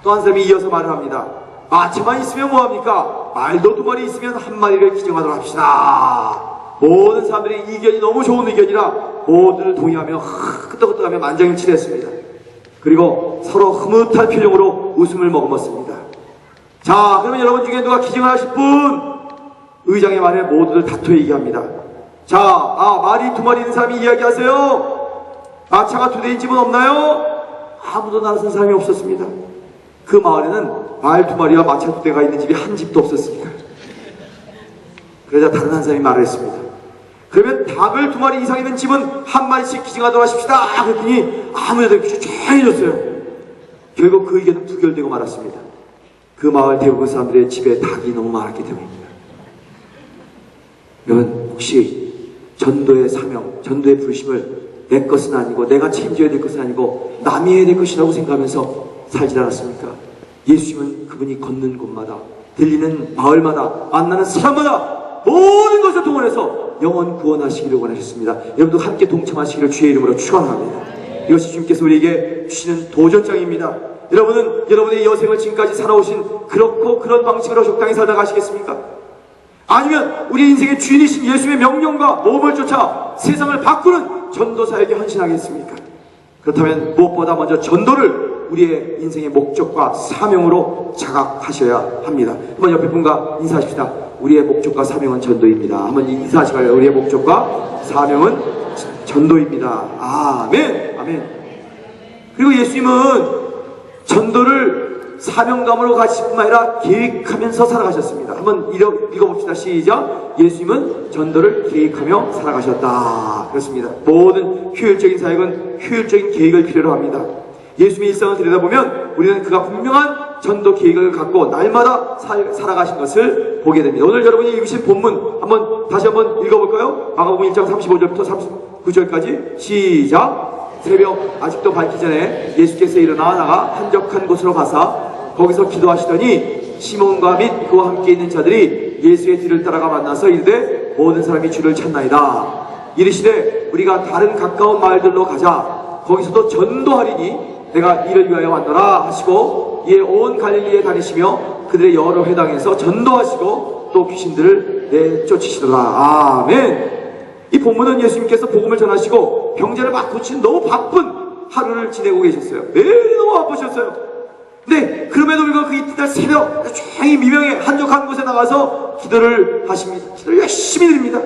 F: 또 한 사람이 이어서 말을 합니다. 마차만 있으면 뭐합니까? 말도 2마리 있으면 1마리를 기증하도록 합시다. 모든 사람들의 의견이 너무 좋은 의견이라 모두를 동의하며 끄떡끄떡하며 만장일치됐습니다. 그리고 서로 흐뭇한 표정으로 웃음을 머금었습니다. 자, 그러면 여러분 중에 누가 기증을 하실 분? 의장의 말에 모두들 다투어 얘기합니다. 자, 말이 2마리 있는 사람이 이야기하세요. 마차가 2대인 집은 없나요? 아무도 나선 사람이 없었습니다. 그 마을에는 말 2마리와 마차 2대가 있는 집이 한 집도 없었습니다. 그러자 다른 한 사람이 말을 했습니다. 그러면 닭을 2마리 이상 있는 집은 1마리씩 기증하도록 하십시다. 그랬더니 아무래도 조용해졌어요. 결국 그 의견은 부결되고 말았습니다. 그 마을 대부분 사람들의 집에 닭이 너무 많았기 때문입니다. 여러분, 혹시 전도의 사명, 전도의 부르심을 내 것은 아니고 내가 책임져야 될 것은 아니고 남이 해야 될 것이라고 생각하면서 살지 않았습니까? 예수님은 그분이 걷는 곳마다, 들리는 마을마다, 만나는 사람마다 모든 것을 동원해서 영혼 구원하시기를 원하셨습니다. 여러분도 함께 동참하시기를 주의 이름으로 축원합니다. 이것이 주님께서 우리에게 주시는 도전장입니다. 여러분은 여러분의 여생을 지금까지 살아오신 그렇고 그런 방식으로 적당히 살다 가시겠습니까? 아니면 우리 인생의 주인이신 예수님의 명령과 모험을 쫓아 세상을 바꾸는 전도사에게 헌신하겠습니까? 그렇다면 무엇보다 먼저 전도를 우리의 인생의 목적과 사명으로 자각하셔야 합니다. 한번 옆에 분과 인사하십시다. 우리의 목적과 사명은 전도입니다. 한번 인사하시고요. 우리의 목적과 사명은 전도입니다. 아멘. 아멘. 그리고 예수님은 전도를 사명감으로 가실 뿐만 아니라 계획하면서 살아가셨습니다. 한번 읽어봅시다. 시작. 예수님은 전도를 계획하며 살아가셨다. 그렇습니다. 모든 효율적인 사역은 효율적인 계획을 필요로 합니다. 예수님의 일상을 들여다보면 우리는 그가 분명한 전도 계획을 갖고 날마다 살아가신 것을 보게 됩니다. 오늘 여러분이 읽으신 본문 다시 한번 읽어볼까요? 마가복음 1장 35절부터 39절까지 시작. 새벽 아직도 밝기 전에 예수께서 일어나 나가 한적한 곳으로 가사 거기서 기도하시더니 시몬과 및 그와 함께 있는 자들이 예수의 뒤를 따라가 만나서 이르되 모든 사람이 주를 찾나이다. 이르시되 우리가 다른 가까운 마을들로 가자. 거기서도 전도하리니 내가 이를 위하여 왔노라 하시고 이에 온 갈릴리에 다니시며 그들의 여러 회당에서 전도하시고 또 귀신들을 내쫓으시더라. 아멘. 이 본문은 예수님께서 복음을 전하시고 병자를 막 고치는 너무 바쁜 하루를 지내고 계셨어요. 매일 너무 바쁘셨어요. 근데 그럼에도 불구하고 그 이튿날 새벽 조용히 미명에 한적한 곳에 나가서 기도를 하십니다. 기도를 열심히 드립니다.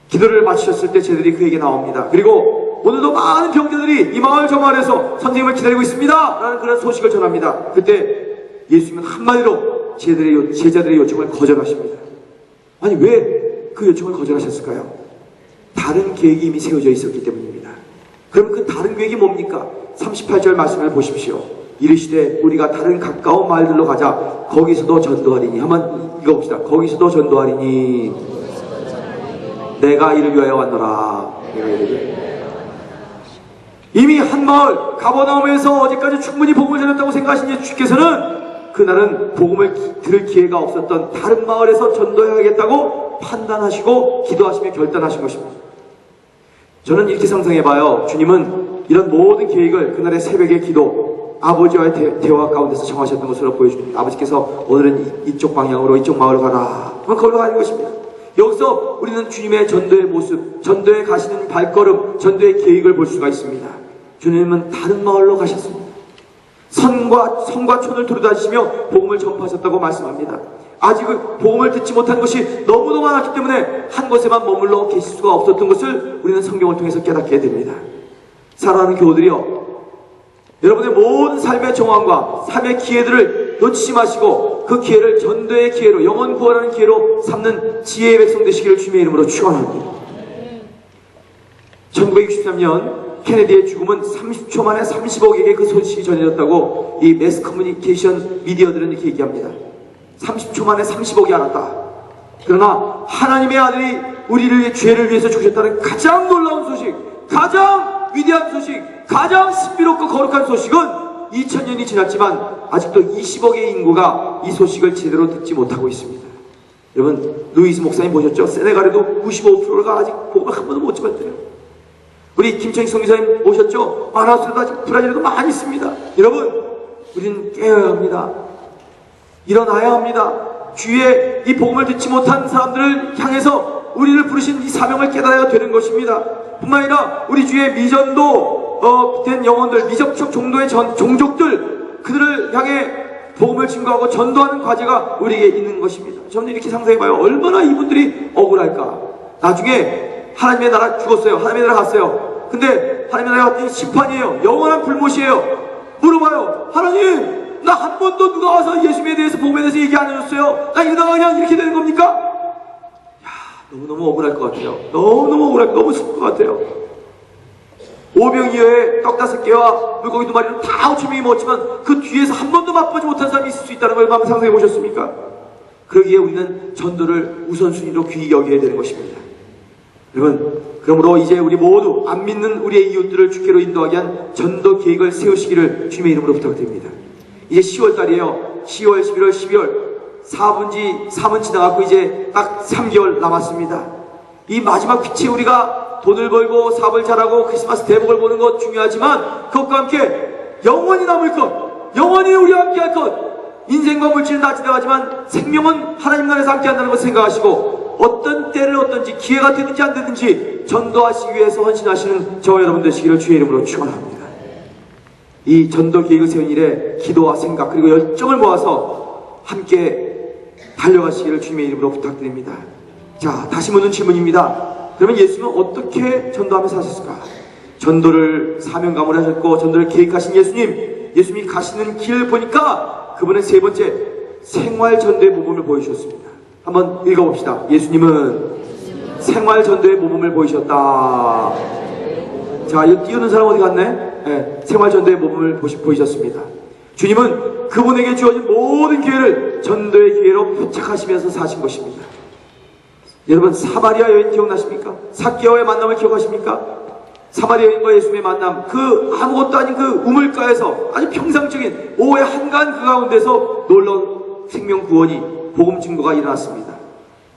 F: 기도를 마치셨을 때 제들이 그에게 나옵니다. 그리고 오늘도 많은 병자들이 이 마을 저 마을에서 선생님을 기다리고 있습니다 라는 그런 소식을 전합니다. 그때 예수님은 한마디로 제자들의 요청을 거절하십니다. 아니, 왜 그 요청을 거절하셨을까요? 다른 계획이 이미 세워져 있었기 때문입니다. 그럼 그 다른 계획이 뭡니까? 38절 말씀을 보십시오. 이르시되 우리가 다른 가까운 마을들로 가자. 거기서도 전도하리니. 한번 읽어봅시다. 거기서도 전도하리니 내가 이를 위하여 왔노라. 이미 한 마을 가버나움에서 어제까지 충분히 복음을 전했다고 생각하신 예수께서는 그날은 복음을 들을 기회가 없었던 다른 마을에서 전도해야겠다고 판단하시고 기도하시며 결단하신 것입니다. 저는 이렇게 상상해봐요. 주님은 이런 모든 계획을 그날의 새벽의 기도, 아버지와의 대화 가운데서 정하셨던 것으로 보여줍니다. 아버지께서 오늘은 이쪽 방향으로 이쪽 마을로 가라. 그럼 거기로 가는 것입니다. 여기서 우리는 주님의 전도의 모습, 전도에 가시는 발걸음, 전도의 계획을 볼 수가 있습니다. 주님은 다른 마을로 가셨습니다. 성과 촌을 두루다니시며 복음을 전파하셨다고 말씀합니다. 아직 복음을 듣지 못한 것이 너무도 많았기 때문에 한 곳에만 머물러 계실 수가 없었던 것을 우리는 성경을 통해서 깨닫게 됩니다. 사랑하는 교우들이여, 여러분의 모든 삶의 정황과 삶의 기회들을 놓치지 마시고 그 기회를 전도의 기회로, 영혼 구원하는 기회로 삼는 지혜의 백성 되시기를 주님의 이름으로 축원합니다. 1963년 케네디의 죽음은 30초 만에 30억에게 그 소식이 전해졌다고 이 매스 커뮤니케이션 미디어들은 이렇게 얘기합니다. 30초 만에 30억이 알았다. 그러나 하나님의 아들이 우리를 죄를 위해서 죽으셨다는 가장 놀라운 소식, 가장 위대한 소식, 가장 신비롭고 거룩한 소식은 2000년이 지났지만 아직도 20억의 인구가 이 소식을 제대로 듣지 못하고 있습니다. 여러분, 루이스 목사님 보셨죠? 세네갈에도 95%가 아직 복음을 한 번도 못 집었대요. 우리 김청희 선교사님 오셨죠? 마라스도 아직 브라질에도 많이 있습니다. 여러분, 우리는 깨어야 합니다. 일어나야 합니다. 주위에 이 복음을 듣지 못한 사람들을 향해서 우리를 부르신 이 사명을 깨달아야 되는 것입니다. 뿐만 아니라 우리 주위에 미전도 된 영혼들, 미접촉 정도의 종족들, 그들을 향해 복음을 증거하고 전도하는 과제가 우리에게 있는 것입니다. 저는 이렇게 상상해봐요. 얼마나 이분들이 억울할까. 나중에 하나님의 나라 죽었어요. 하나님의 나라 갔어요. 근데 하나님의 나라 갔더니 심판이에요. 영원한 불못이에요. 물어봐요. 하나님, 나 한 번도 누가 와서 예수님에 대해서 복음에 대해서 얘기 안 해줬어요. 나 이러다가 그냥 이렇게 되는 겁니까? 야, 너무너무 억울할 것 같아요. 너무너무 억울할 것 같아요. 너무 슬플 것 같아요. 오병이어에 떡 5개와 물고기 2마리를 다 5,000명이 먹었지만 그 뒤에서 한 번도 맛보지 못한 사람이 있을 수 있다는 걸 한번 상상해 보셨습니까? 그러기에 우리는 전도를 우선순위로 귀히 여겨야 되는 것입니다. 여러분, 그러므로 이제 우리 모두 안 믿는 우리의 이웃들을 주께로 인도하게 한 전도 계획을 세우시기를 주님의 이름으로 부탁드립니다. 이제 10월달이에요. 10월, 11월, 12월 4분 지나갔고 이제 딱 3개월 남았습니다. 이 마지막 빛에 우리가 돈을 벌고 사업을 잘하고 크리스마스 대목을 보는 것 중요하지만 그것과 함께 영원히 남을 것, 영원히 우리와 함께 할 것, 인생과 물질은 다 지나가지만 생명은 하나님 나라에서 함께 한다는 것을 생각하시고 어떤 때를 어떤지 기회가 되든지 안 되든지 전도하시기 위해서 헌신하시는 저와 여러분 되시기를 주의 이름으로 축원합니다. 이 전도 계획을 세운 일에 기도와 생각 그리고 열정을 모아서 함께 달려가시기를 주님의 이름으로 부탁드립니다. 자, 다시 묻는 질문입니다. 그러면 예수님은 어떻게 전도하면서 하셨을까? 전도를 사명감으로 하셨고 전도를 계획하신 예수님이 가시는 길을 보니까 그분은 세 번째 생활 전도의 모범을 보여주셨습니다. 한번 읽어봅시다. 예수님은 생활 전도의 모범을 보이셨다. 자, 이거 띄우는 사람 어디 갔네? 네, 생활 전도의 모범을 보이셨습니다. 주님은 그분에게 주어진 모든 기회를 전도의 기회로 포착하시면서 사신 것입니다. 여러분, 사마리아 여인 기억나십니까? 삭개오의 만남을 기억하십니까? 사마리아 여인과 예수님의 만남, 그 아무것도 아닌 그 우물가에서 아주 평상적인 오후의 한가한 그 가운데서 놀라운 생명 구원이 복음 증거가 일어났습니다.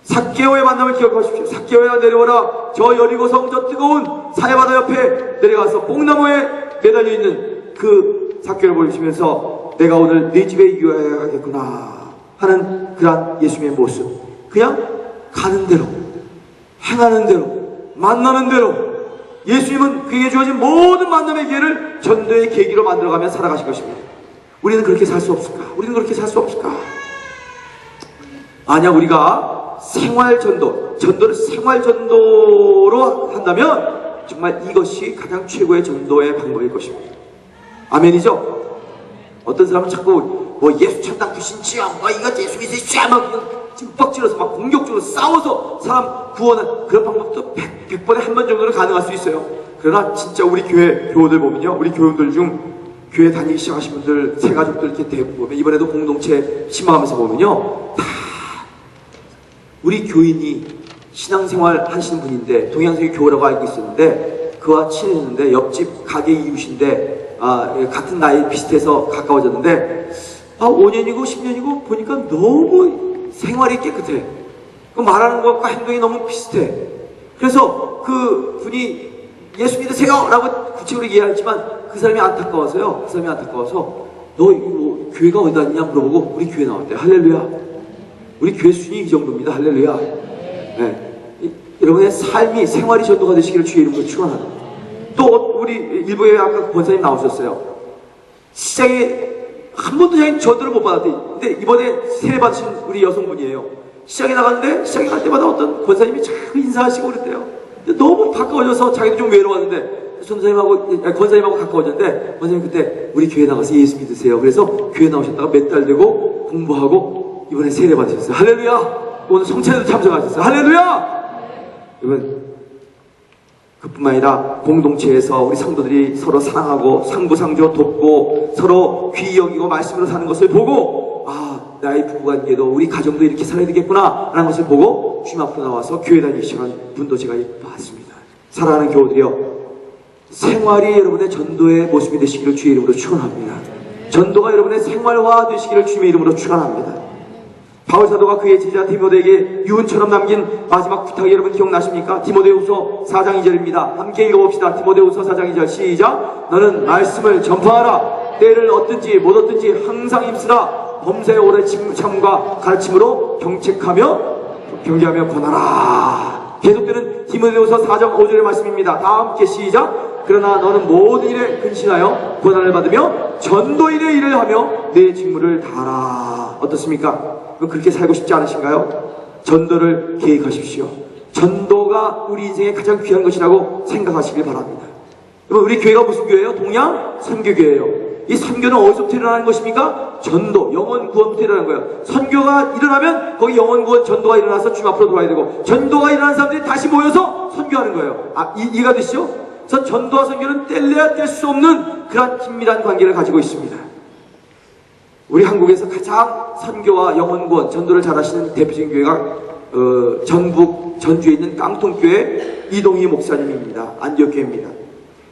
F: 삭개오의 만남을 기억하십시오. 삭개오야 내려오라. 저 여리고성 저 뜨거운 사해바다 옆에 내려가서 뽕나무에 매달려 있는 그 삭개오를 보시면서 내가 오늘 네 집에 유하여야 하겠구나 하는 그런 예수님의 모습. 그냥 가는 대로, 행하는 대로, 만나는 대로 예수님은 그에게 주어진 모든 만남의 기회를 전도의 계기로 만들어가며 살아가신 것입니다. 우리는 그렇게 살 수 없을까? 우리는 그렇게 살 수 없을까? 만약 우리가 전도를 생활전도로 한다면 정말 이것이 가장 최고의 전도의 방법일 것입니다. 아멘이죠? 어떤 사람은 자꾸 예수 천당 불신지요, 이거 예수 믿으시죠, 막 지금 뻑질러서 막 공격적으로 싸워서 사람 구원한 그런 방법도 100번에 한 번 정도는 가능할 수 있어요. 그러나 진짜 우리 교회 교우들 보면요, 우리 교우들 중 교회 다니기 시작하신 분들, 새 가족들 이렇게 대부분 보면 이번에도 공동체 신방하면서 보면요, 다 우리 교인이 신앙생활 하시는 분인데 동양생의 교우라고 알고 있었는데 그와 친해졌는데 옆집 가게 이웃인데 같은 나이 비슷해서 가까워졌는데 5년이고 10년이고 보니까 너무 생활이 깨끗해. 그 말하는 것과 행동이 너무 비슷해. 그래서 그 분이 예수 믿으세요 라고 구체적으로 이해하지만 그 사람이 안타까워서요. 그 사람이 안타까워서 너 이거 교회가 어디다 있냐 물어보고 우리 교회 나왔대. 할렐루야. 우리 교회 수준이 이 정도입니다. 할렐루야. 여러분의 삶이 생활이 전도가 되시기를 주의 이름으로 축원합니다. 또 우리 일부에 아까 권사님 나오셨어요. 시장에 한 번도 전도를 못 받았대. 근데 이번에 세례 받으신 우리 여성분이에요. 시장에 나갔는데 시장에 갈 때마다 어떤 권사님이 자꾸 인사하시고 그랬대요. 근데 너무 가까워져서 자기도 좀 외로웠는데 권사님하고 가까워졌는데 권사님 그때 우리 교회 나가서 예수 믿으세요. 그래서 교회 나오셨다가 몇 달 되고 공부하고 이번에 세례 받으셨어요. 할렐루야. 오늘 성찬에도 참석하셨어요. 할렐루야. 여러분 그뿐만 아니라 공동체에서 우리 성도들이 서로 사랑하고 상부상조 돕고 서로 귀히 여기고 말씀으로 사는 것을 보고 나의 부부관계도 우리 가정도 이렇게 살아야 되겠구나 라는 것을 보고 주님 앞으로 나와서 교회 다니기 시작한 분도 제가 봤습니다. 사랑하는 교우들이여, 생활이 여러분의 전도의 모습이 되시기를 주의 이름으로 축원합니다. 전도가 여러분의 생활화 되시기를 주님의 이름으로 축원합니다. 바울사도가 그의 제자 디모데에게 유언처럼 남긴 마지막 부탁이 여러분 기억나십니까? 디모데후서 4장 2절입니다. 함께 읽어봅시다. 디모데후서 4장 2절 시작. 너는 말씀을 전파하라. 때를 얻든지 못 얻든지 항상 힘쓰라. 범사에 오래 참과 가르침으로 경책하며 권하라. 계속되는 디모데후서 4장 5절의 말씀입니다. 다 함께 시작. 그러나 너는 모든 일에 근신하여 권한을 받으며 전도인의 일을 하며 내 직무를 다하라. 어떻습니까? 그렇게 살고 싶지 않으신가요? 전도를 계획하십시오. 전도가 우리 인생의 가장 귀한 것이라고 생각하시길 바랍니다. 우리 교회가 무슨 교회예요? 동양 선교교회예요. 이 선교는 어디서부터 일어나는 것입니까? 전도, 영혼 구원부터 일어나는 거예요. 선교가 일어나면 거기 영혼 구원, 전도가 일어나서 주님 앞으로 돌아야 되고, 전도가 일어나는 사람들이 다시 모여서 선교하는 거예요. 이해가 되시죠? 그래서 전도와 선교는 뗄래야 뗄 수 없는 그런 긴밀한 관계를 가지고 있습니다. 우리 한국에서 가장 선교와 영혼 구원, 전도를 잘하시는 대표적인 교회가 전북 전주에 있는 깡통교회 이동희 목사님입니다. 안디옥교회입니다.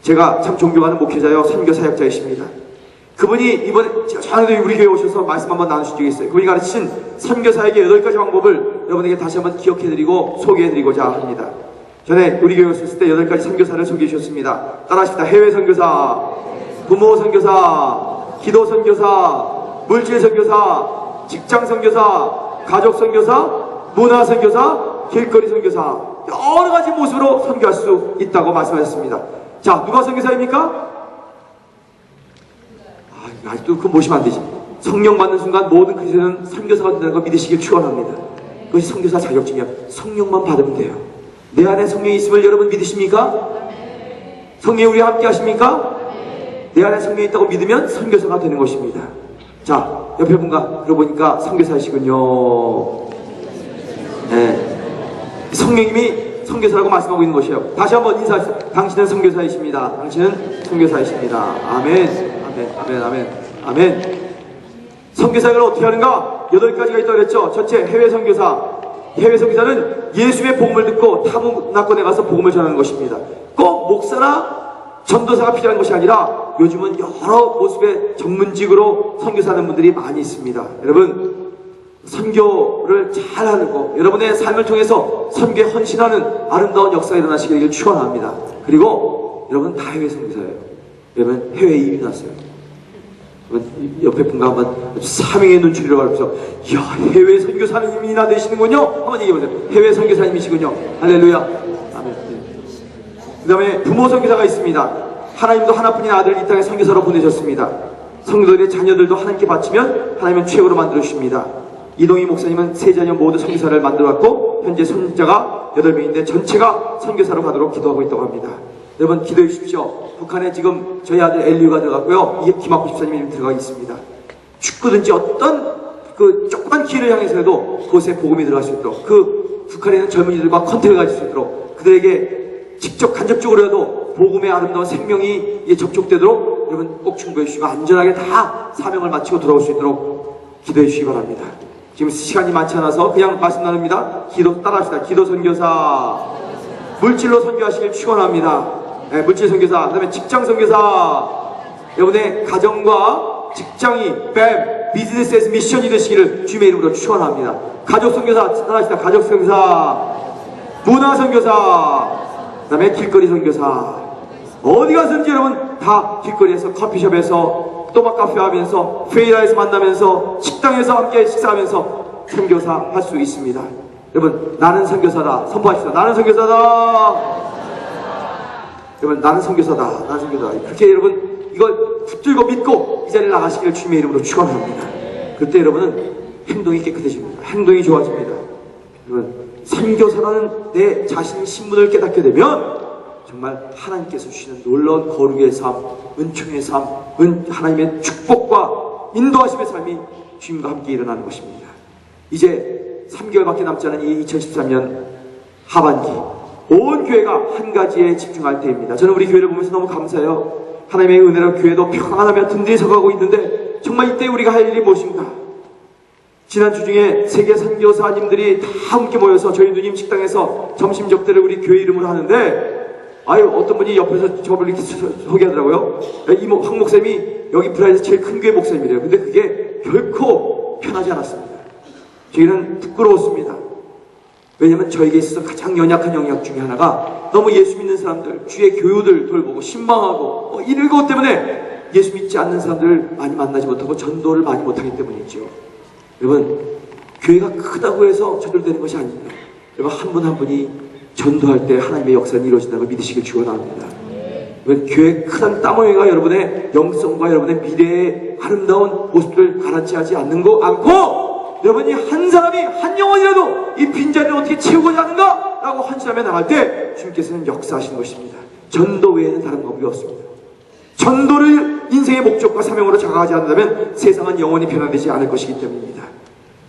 F: 제가 참 존경하는 목회자요, 선교 사역자이십니다. 그분이 이번에 전에도 우리 교회에 오셔서 말씀 한번 나누신 적이 있어요. 그분이 가르치신 선교 사역의 8가지 방법을 여러분에게 다시 한번 기억해드리고 소개해드리고자 합니다. 전에 우리 교회에 오셨을 때 8가지 선교사를 소개해 주셨습니다. 따라하십시다. 해외 선교사, 부모 선교사, 기도 선교사, 물질 선교사, 직장 선교사, 가족 선교사, 문화 선교사, 길거리 선교사, 여러 가지 모습으로 선교할 수 있다고 말씀하셨습니다. 자, 누가 선교사입니까? 아직도 그거 모시면 안 되지. 성령 받는 순간 모든 그리스도인은 선교사가 된다는 걸 믿으시길 축원합니다. 그것이 선교사 자격증이야. 성령만 받으면 돼요. 내 안에 성령이 있음을 여러분 믿으십니까? 성령이 우리와 함께 하십니까? 내 안에 성령이 있다고 믿으면 선교사가 되는 것입니다. 자, 옆에 분과 그러고 보니까 선교사이시군요. 네. 성령님이 선교사라고 말씀하고 있는 것이에요. 다시 한번 인사하세요. 당신은 선교사이십니다. 당신은 선교사이십니다. 아멘. 아멘. 아멘. 아멘. 아멘. 선교사를 어떻게 하는가? 8가지가 있다고 그랬죠. 첫째, 해외 선교사. 해외 선교사는 예수의 복음을 듣고 타 문화권에 가서 복음을 전하는 것입니다. 꼭 목사나 전도사가 필요한 것이 아니라 요즘은 여러 모습의 전문직으로 선교사하는 분들이 많이 있습니다. 여러분, 선교를 잘하는 거, 여러분의 삶을 통해서 선교에 헌신하는 아름다운 역사가 일어나시기를 축원합니다. 그리고 여러분 다 해외 선교사예요. 여러분 해외에 이민 왔어요. 옆에 분과 한번 사명의 눈초리를 밟으면서 이야, 해외 선교사님이나 되시는군요. 한번 얘기해보세요. 해외 선교사님이시군요. 할렐루야. 아멘. 그 다음에 부모 선교사가 있습니다. 하나님도 하나뿐인 아들을 이 땅에 선교사로 보내셨습니다. 성도들의 자녀들도 하나님께 바치면 하나님은 최고로 만들어주십니다. 이동희 목사님은 세 자녀 모두 선교사를 만들어왔고 현재 손자가 8명인데 전체가 선교사로 가도록 기도하고 있다고 합니다. 여러분 기도해 주십시오. 북한에 지금 저희 아들 엘리우가 들어갔고요. 김학구 집사님이 들어가 있습니다. 죽든지 어떤 그 조그만 길을 향해서라도 그곳에 복음이 들어갈 수 있도록, 그 북한에 있는 젊은이들과 컨택을 가질 수 있도록, 그들에게 직접 간접적으로라도 복음의 아름다운 생명이 접촉되도록 여러분 꼭 충고해 주시고 안전하게 다 사명을 마치고 돌아올 수 있도록 기도해 주시기 바랍니다. 지금 시간이 많지 않아서 그냥 말씀 나눕니다. 기도 따라합시다. 기도 선교사, 물질로 선교하시길 축원합니다. 네, 물질 선교사, 그 다음에 직장 선교사, 여러분의 가정과 직장이 비즈니스에서 미션이 되시기를 주님의 이름으로 축원합니다. 가족 선교사 따라합시다. 가족 선교사, 문화 선교사, 그 다음에 길거리 선교사. 어디 가서든지 여러분 다 길거리에서 커피숍에서 또막 카페 하면서 페이라에서 만나면서 식당에서 함께 식사하면서 선교사 할 수 있습니다. 여러분, 나는 선교사다. 선포하십시다. 나는 선교사다. 여러분, 나는 선교사다. 나는 선교사다. 그렇게 여러분, 이걸 붙들고 믿고 이 자리를 나가시기를 주님의 이름으로 축원합니다. 그때 여러분은 행동이 깨끗해집니다. 행동이 좋아집니다. 여러분, 선교사라는 내 자신의 신분을 깨닫게 되면 정말 하나님께서 주시는 놀라운 거룩의 삶, 은총의 삶, 하나님의 축복과 인도하심의 삶이 주님과 함께 일어나는 것입니다. 이제 3개월밖에 남지 않은 이 2013년 하반기, 온 교회가 한 가지에 집중할 때입니다. 저는 우리 교회를 보면서 너무 감사해요. 하나님의 은혜로 교회도 평안하며 든든히 서가고 있는데 정말 이때 우리가 할 일이 무엇인가? 지난주 중에 세계 선교사님들이 다 함께 모여서 저희 누님 식당에서 점심 접대를 우리 교회 이름으로 하는데, 아유, 어떤 분이 옆에서 저를 이렇게 소개하더라고요. 이모 황 목사님이 여기 브라질에서 제일 큰 교회 목사님이래요. 근데 그게 결코 편하지 않았습니다. 저희는 부끄러웠습니다. 왜냐면 저에게 있어서 가장 연약한 영역 중에 하나가 너무 예수 믿는 사람들, 주의 교우들 돌보고 신방하고 이런 것 때문에 예수 믿지 않는 사람들을 많이 만나지 못하고 전도를 많이 못하기 때문이죠. 여러분, 교회가 크다고 해서 저절되는 것이 아닙니다. 여러분, 한 분 한 분이 전도할 때 하나님의 역사는 이루어진다는 걸 믿으시길 축원합니다. 여러분, 교회 크다는 따모이가 여러분의 영성과 여러분의 미래의 아름다운 모습들을 가라앉히 하지 않고 여러분이 한 사람이 한 영혼이라도 이 빈자리를 어떻게 채우고자 하는가? 라고 헌신하며 나갈 때 주님께서는 역사하시는 것입니다. 전도 외에는 다른 방법이 없습니다. 전도를 인생의 목적과 사명으로 자각하지 않는다면 세상은 영원히 변화되지 않을 것이기 때문입니다.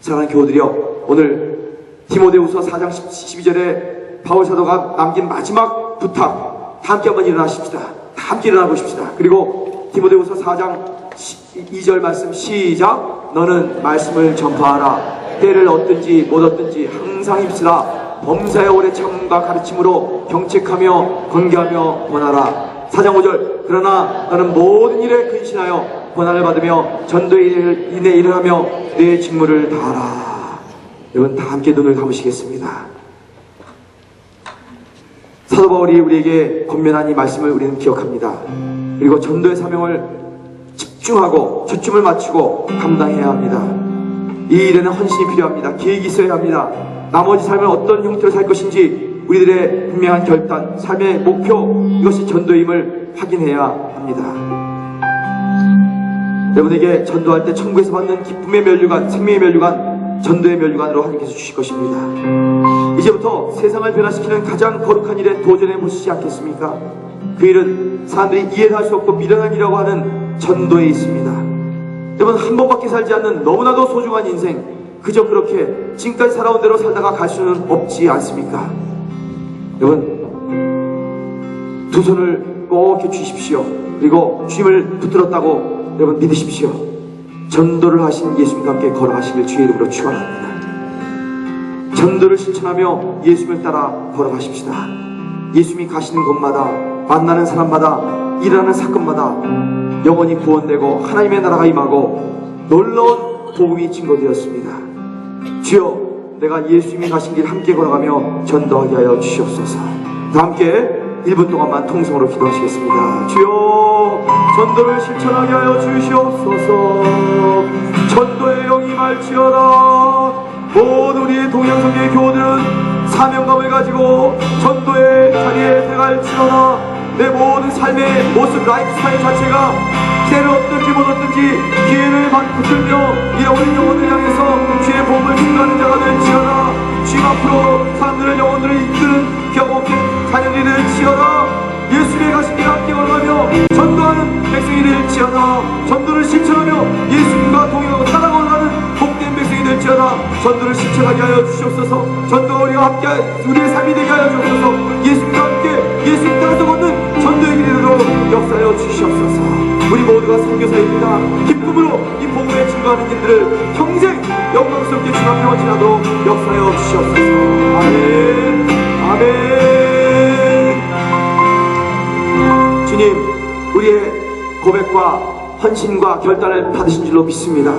F: 사랑하는 교우들이여, 오늘 디모데후서 4장 12절에 바울 사도가 남긴 마지막 부탁, 다 함께 한번 일어나십시다. 다 함께 일어나 보십시다. 그리고 디모데후서 4장 2절 말씀 시작. 너는 말씀을 전파하라. 때를 얻든지 못 얻든지 항상 입시라. 범사에 오래 참음과 가르침으로 경책하며 권계하며 권하라. 4장 5절. 그러나 너는 모든 일에 근신하여 고난을 받으며 전도의 일에 일을 하며 내 직무를 다하라. 여러분, 다 함께 눈을 감으시겠습니다. 사도 바울이 우리에게 권면한 이 말씀을 우리는 기억합니다. 그리고 전도의 사명을 집중하고 초점을 맞추고 감당해야 합니다. 이 일에는 헌신이 필요합니다. 계획이 있어야 합니다. 나머지 삶을 어떤 형태로 살 것인지 우리들의 분명한 결단, 삶의 목표, 이것이 전도임을 확인해야 합니다. 여러분에게 전도할 때 천국에서 받는 기쁨의 면류관, 생명의 면류관, 전도의 면류관으로 하나님께서 주실 것입니다. 이제부터 세상을 변화시키는 가장 거룩한 일에 도전해 보시지 않겠습니까? 그 일은 사람들이 이해를 할 수 없고 미련한 일이라고 하는 전도에 있습니다. 여러분, 한 번밖에 살지 않는 너무나도 소중한 인생, 그저 그렇게 지금까지 살아온 대로 살다가 갈 수는 없지 않습니까? 여러분, 두 손을 꼭 이렇게 쥐십시오. 그리고 주님을 붙들었다고 여러분 믿으십시오. 전도를 하신 예수님과 함께 걸어가시길 주의 이름으로 축원합니다. 전도를 실천하며 예수님을 따라 걸어가십시다. 예수님이 가시는 곳마다, 만나는 사람마다, 일어나는 사건마다 영원히 구원되고 하나님의 나라가 임하고 놀라운 복음이 증거되었습니다. 주여, 내가 예수님이 가신 길 함께 걸어가며 전도하게 하여 주시옵소서. 다 함께 1분 동안만 통성으로 기도하시겠습니다. 주여, 전도를 실천하게 하여 주시옵소서. 전도의 영이 말지어다. 모든 우리의 동양성계의 교우들은 사명감을 가지고 전도의 자리에 들어갈지어다. 내 모든 삶의 모습, 라이프 스타일 자체가 때를 얻든지 못 얻든지 기회를 붙들며 잃어버린 영혼을 향해서 주의 복음을 증거하는 자가 될지어다. 주님 앞으로 사람들을, 영혼들을 이끄는 기업업계 자녀들이 될지어다. 예수님의 가신 길 함께 걸어가며 전도하는 백성이 될지어다. 전도를 실천하며 예수님과 동행하고 따라 걸어가는 복된 백성이 될지어다. 전도를 실천하게 하여 주시옵소서. 전도가 우리가 함께 우리의 삶이 되게 하여 주옵소서. 예수님과 함께 예수님 따라서 걷는 전도의 길으로 역사하여 주시옵소서. 우리 모두가 선교사입니다. 기쁨으로 이 복음에 증거하는 일들을 평생 영광스럽게 주 앞에 헌신하도록 역사하여 주시옵소서. 아멘. 아멘. 주님, 우리의 고백과 헌신과 결단을 받으신 줄로 믿습니다.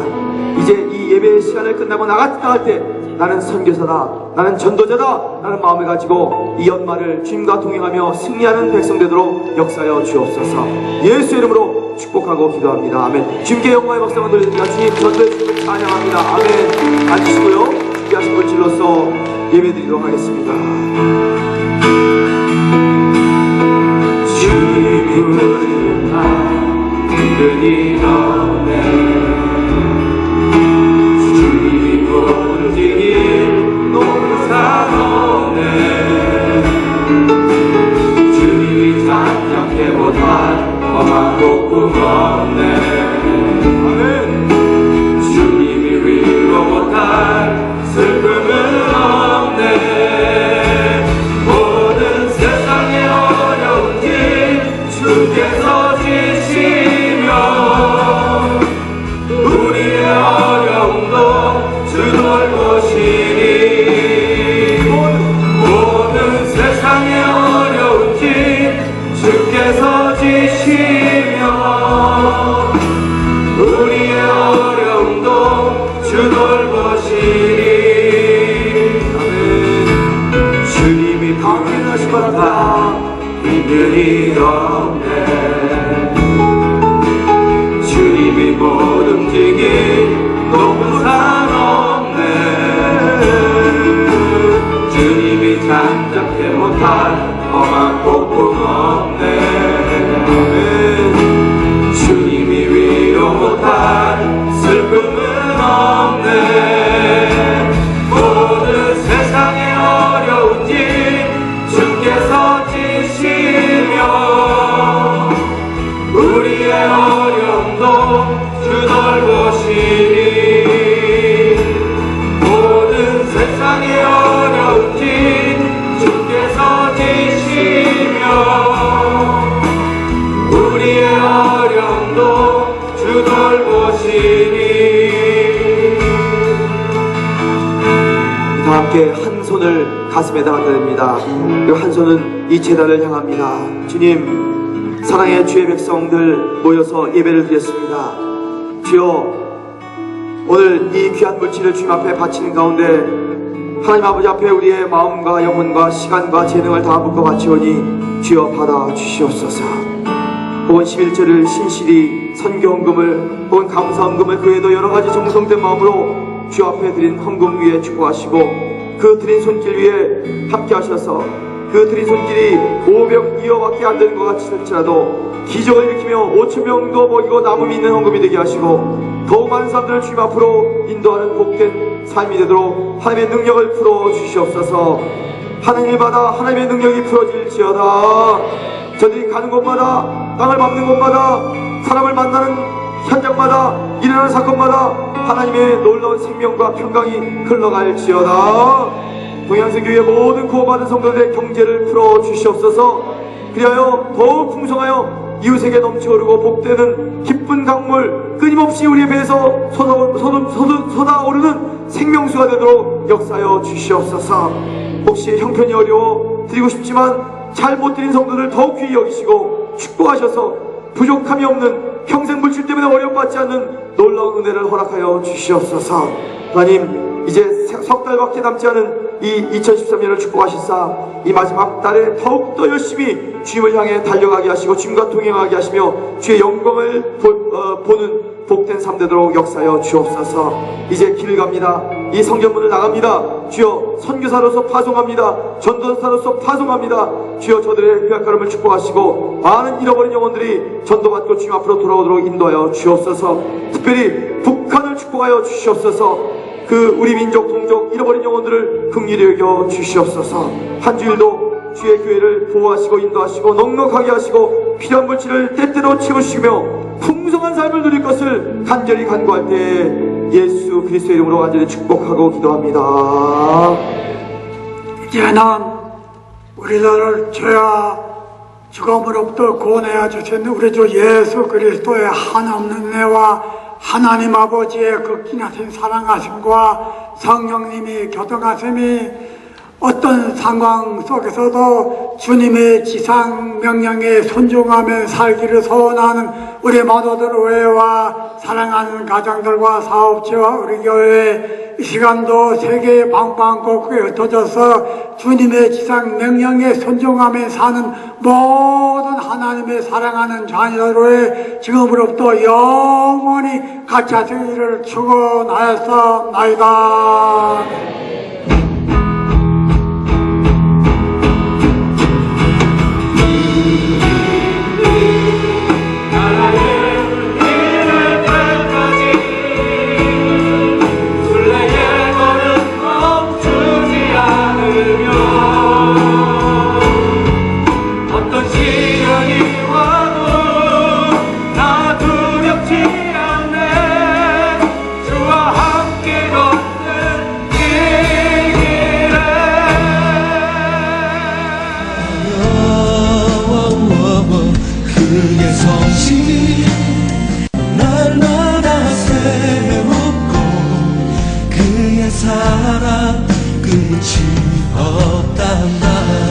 F: 이제 이 예배의 시간을 끝나고 나갈 때 나는 선교사다, 나는 전도자다 라는 마음을 가지고 이 연말을 주님과 동행하며 승리하는 백성 되도록 역사하여 주옵소서. 예수 이름으로 축복하고 기도합니다. 아멘. 주님께 영광의 박수를 드립니다. 주님, 전도해 주님을 찬양합니다. 아멘. 앉으시고요. 준비하신 분 질러서 예배드리도록 하겠습니다.
C: 주님이 부르는 하늘이 너네 주님이 보는 길 높은 산 너네 주님이 잠잠케 못할 험한 폭풍 없네 아멘 주님이 위로 못할 슬픔은 없네 모든 세상의 어려운 길 주께서 지시며 우리의 어려움도 주 돌보시니 모든 세상의 어려운 길 주께서 지시며 우리의 어려움도 주 돌보시니 아멘 주님이 부르신 바랍니다 이들이 없네 주님이 못 움직인 높은 산 없네 주님이 잠잠케 못할 험한 폭풍 없네 아멘 주님이 위로 못할 슬픔은 없네 모든 세상의 어려운 일 주께서 지시며 우리의 어려움도 주 돌보시니 모든 세상의 어려운 길 주께서 지시며 우리의 어려움도 주 돌보시니
F: 다 함께 한 손을 가슴에다가 드립니다. 그리고 한 손은 이 제단을 향합니다. 주님 사랑의 주의 백성들 모여서 예배를 드렸습니다. 주여 오늘 이 귀한 물질을 주님 앞에 바치는 가운데 하나님 아버지 앞에 우리의 마음과 영혼과 시간과 재능을 다 묶어 바치오니 주여 받아 주시옵소서. 혹은 11절을 신실히 선교헌금을 혹은 감사헌금을 그 외에도 여러가지 정성된 마음으로 주 앞에 드린 헌금 위에 축복하시고 그 드린 손길 위에 함께 하셔서 그 드린 손길이 500 이어밖에 안 되는 것 같이 할지라도 기적을 일으키며 5,000명도 먹이고 남음이 있는 헌금이 되게 하시고 더욱 많은 사람들을 주님 앞으로 인도하는 복된 삶이 되도록 하나님의 능력을 풀어 주시옵소서. 하나님을 받아 하나님의 능력이 풀어질지어다. 저들이 가는 곳마다 땅을 밟는 곳마다 사람을 만나는 현장마다 일어나는 사건마다 하나님의 놀라운 생명과 평강이 흘러갈지어다. 동양선교회 모든 구원받은 성도들의 경제를 풀어주시옵소서. 그리하여 더욱 풍성하여 이웃에게 넘쳐오르고 복되는 기쁜 강물 끊임없이 우리의 배에서 쏟아오르는 생명수가 되도록 역사하여 주시옵소서. 혹시 형편이 어려워 드리고 싶지만 잘 못 드린 성도들 더욱 귀히 여기시고 축복하셔서 부족함이 없는 평생 물질 때문에 어려움받지 않는 놀라운 은혜를 허락하여 주시옵소서. 하나님 이제 석 달밖에 남지 않은 이 2013년을 축복하시사 이 마지막 달에 더욱더 열심히 주님을 향해 달려가게 하시고 주님과 동행하게 하시며 주의 영광을 보는 복된 삶 되도록 역사하여 주옵소서. 이제 길을 갑니다. 이 성전문을 나갑니다. 주여 선교사로서 파송합니다. 전도사로서 파송합니다. 주여 저들의 귀약걸음을 축복하시고 많은 잃어버린 영혼들이 전도받고 주님 앞으로 돌아오도록 인도하여 주옵소서. 특별히 북한을 축복하여 주시옵소서. 그 우리 민족 동족 잃어버린 영혼들을 긍휼히 여겨 주시옵소서. 한 주일도 주의 교회를 보호하시고 인도하시고 넉넉하게 하시고 필요한 물질을 때때로 채우시며 풍성한 삶을 누릴 것을 간절히 간구할 때 예수 그리스도의 이름으로 간절히 축복하고 기도합니다.
G: 이제는 우리들을 죄와 죽음으로부터 구원하여 주신 우리 주 예수 그리스도의 한없는 은혜와 하나님 아버지의 극진하신 사랑하심과 성령님이 교통하심이 어떤 상황 속에서도 주님의 지상 명령에 순종하며 살기를 소원하는 우리 모두들 외와 사랑하는 가정들과 사업체와 우리 교회 이 시간도 세계의 방방곡곡에 흩어져서 주님의 지상 명령에 순종하며 사는 모든 하나님의 사랑하는 자녀들의 지금으로부터 영원히 같이 하시기를 축원하였사옵나이다.
D: 성실히 날마다 새롭고 그의 사랑 끝이 없단 말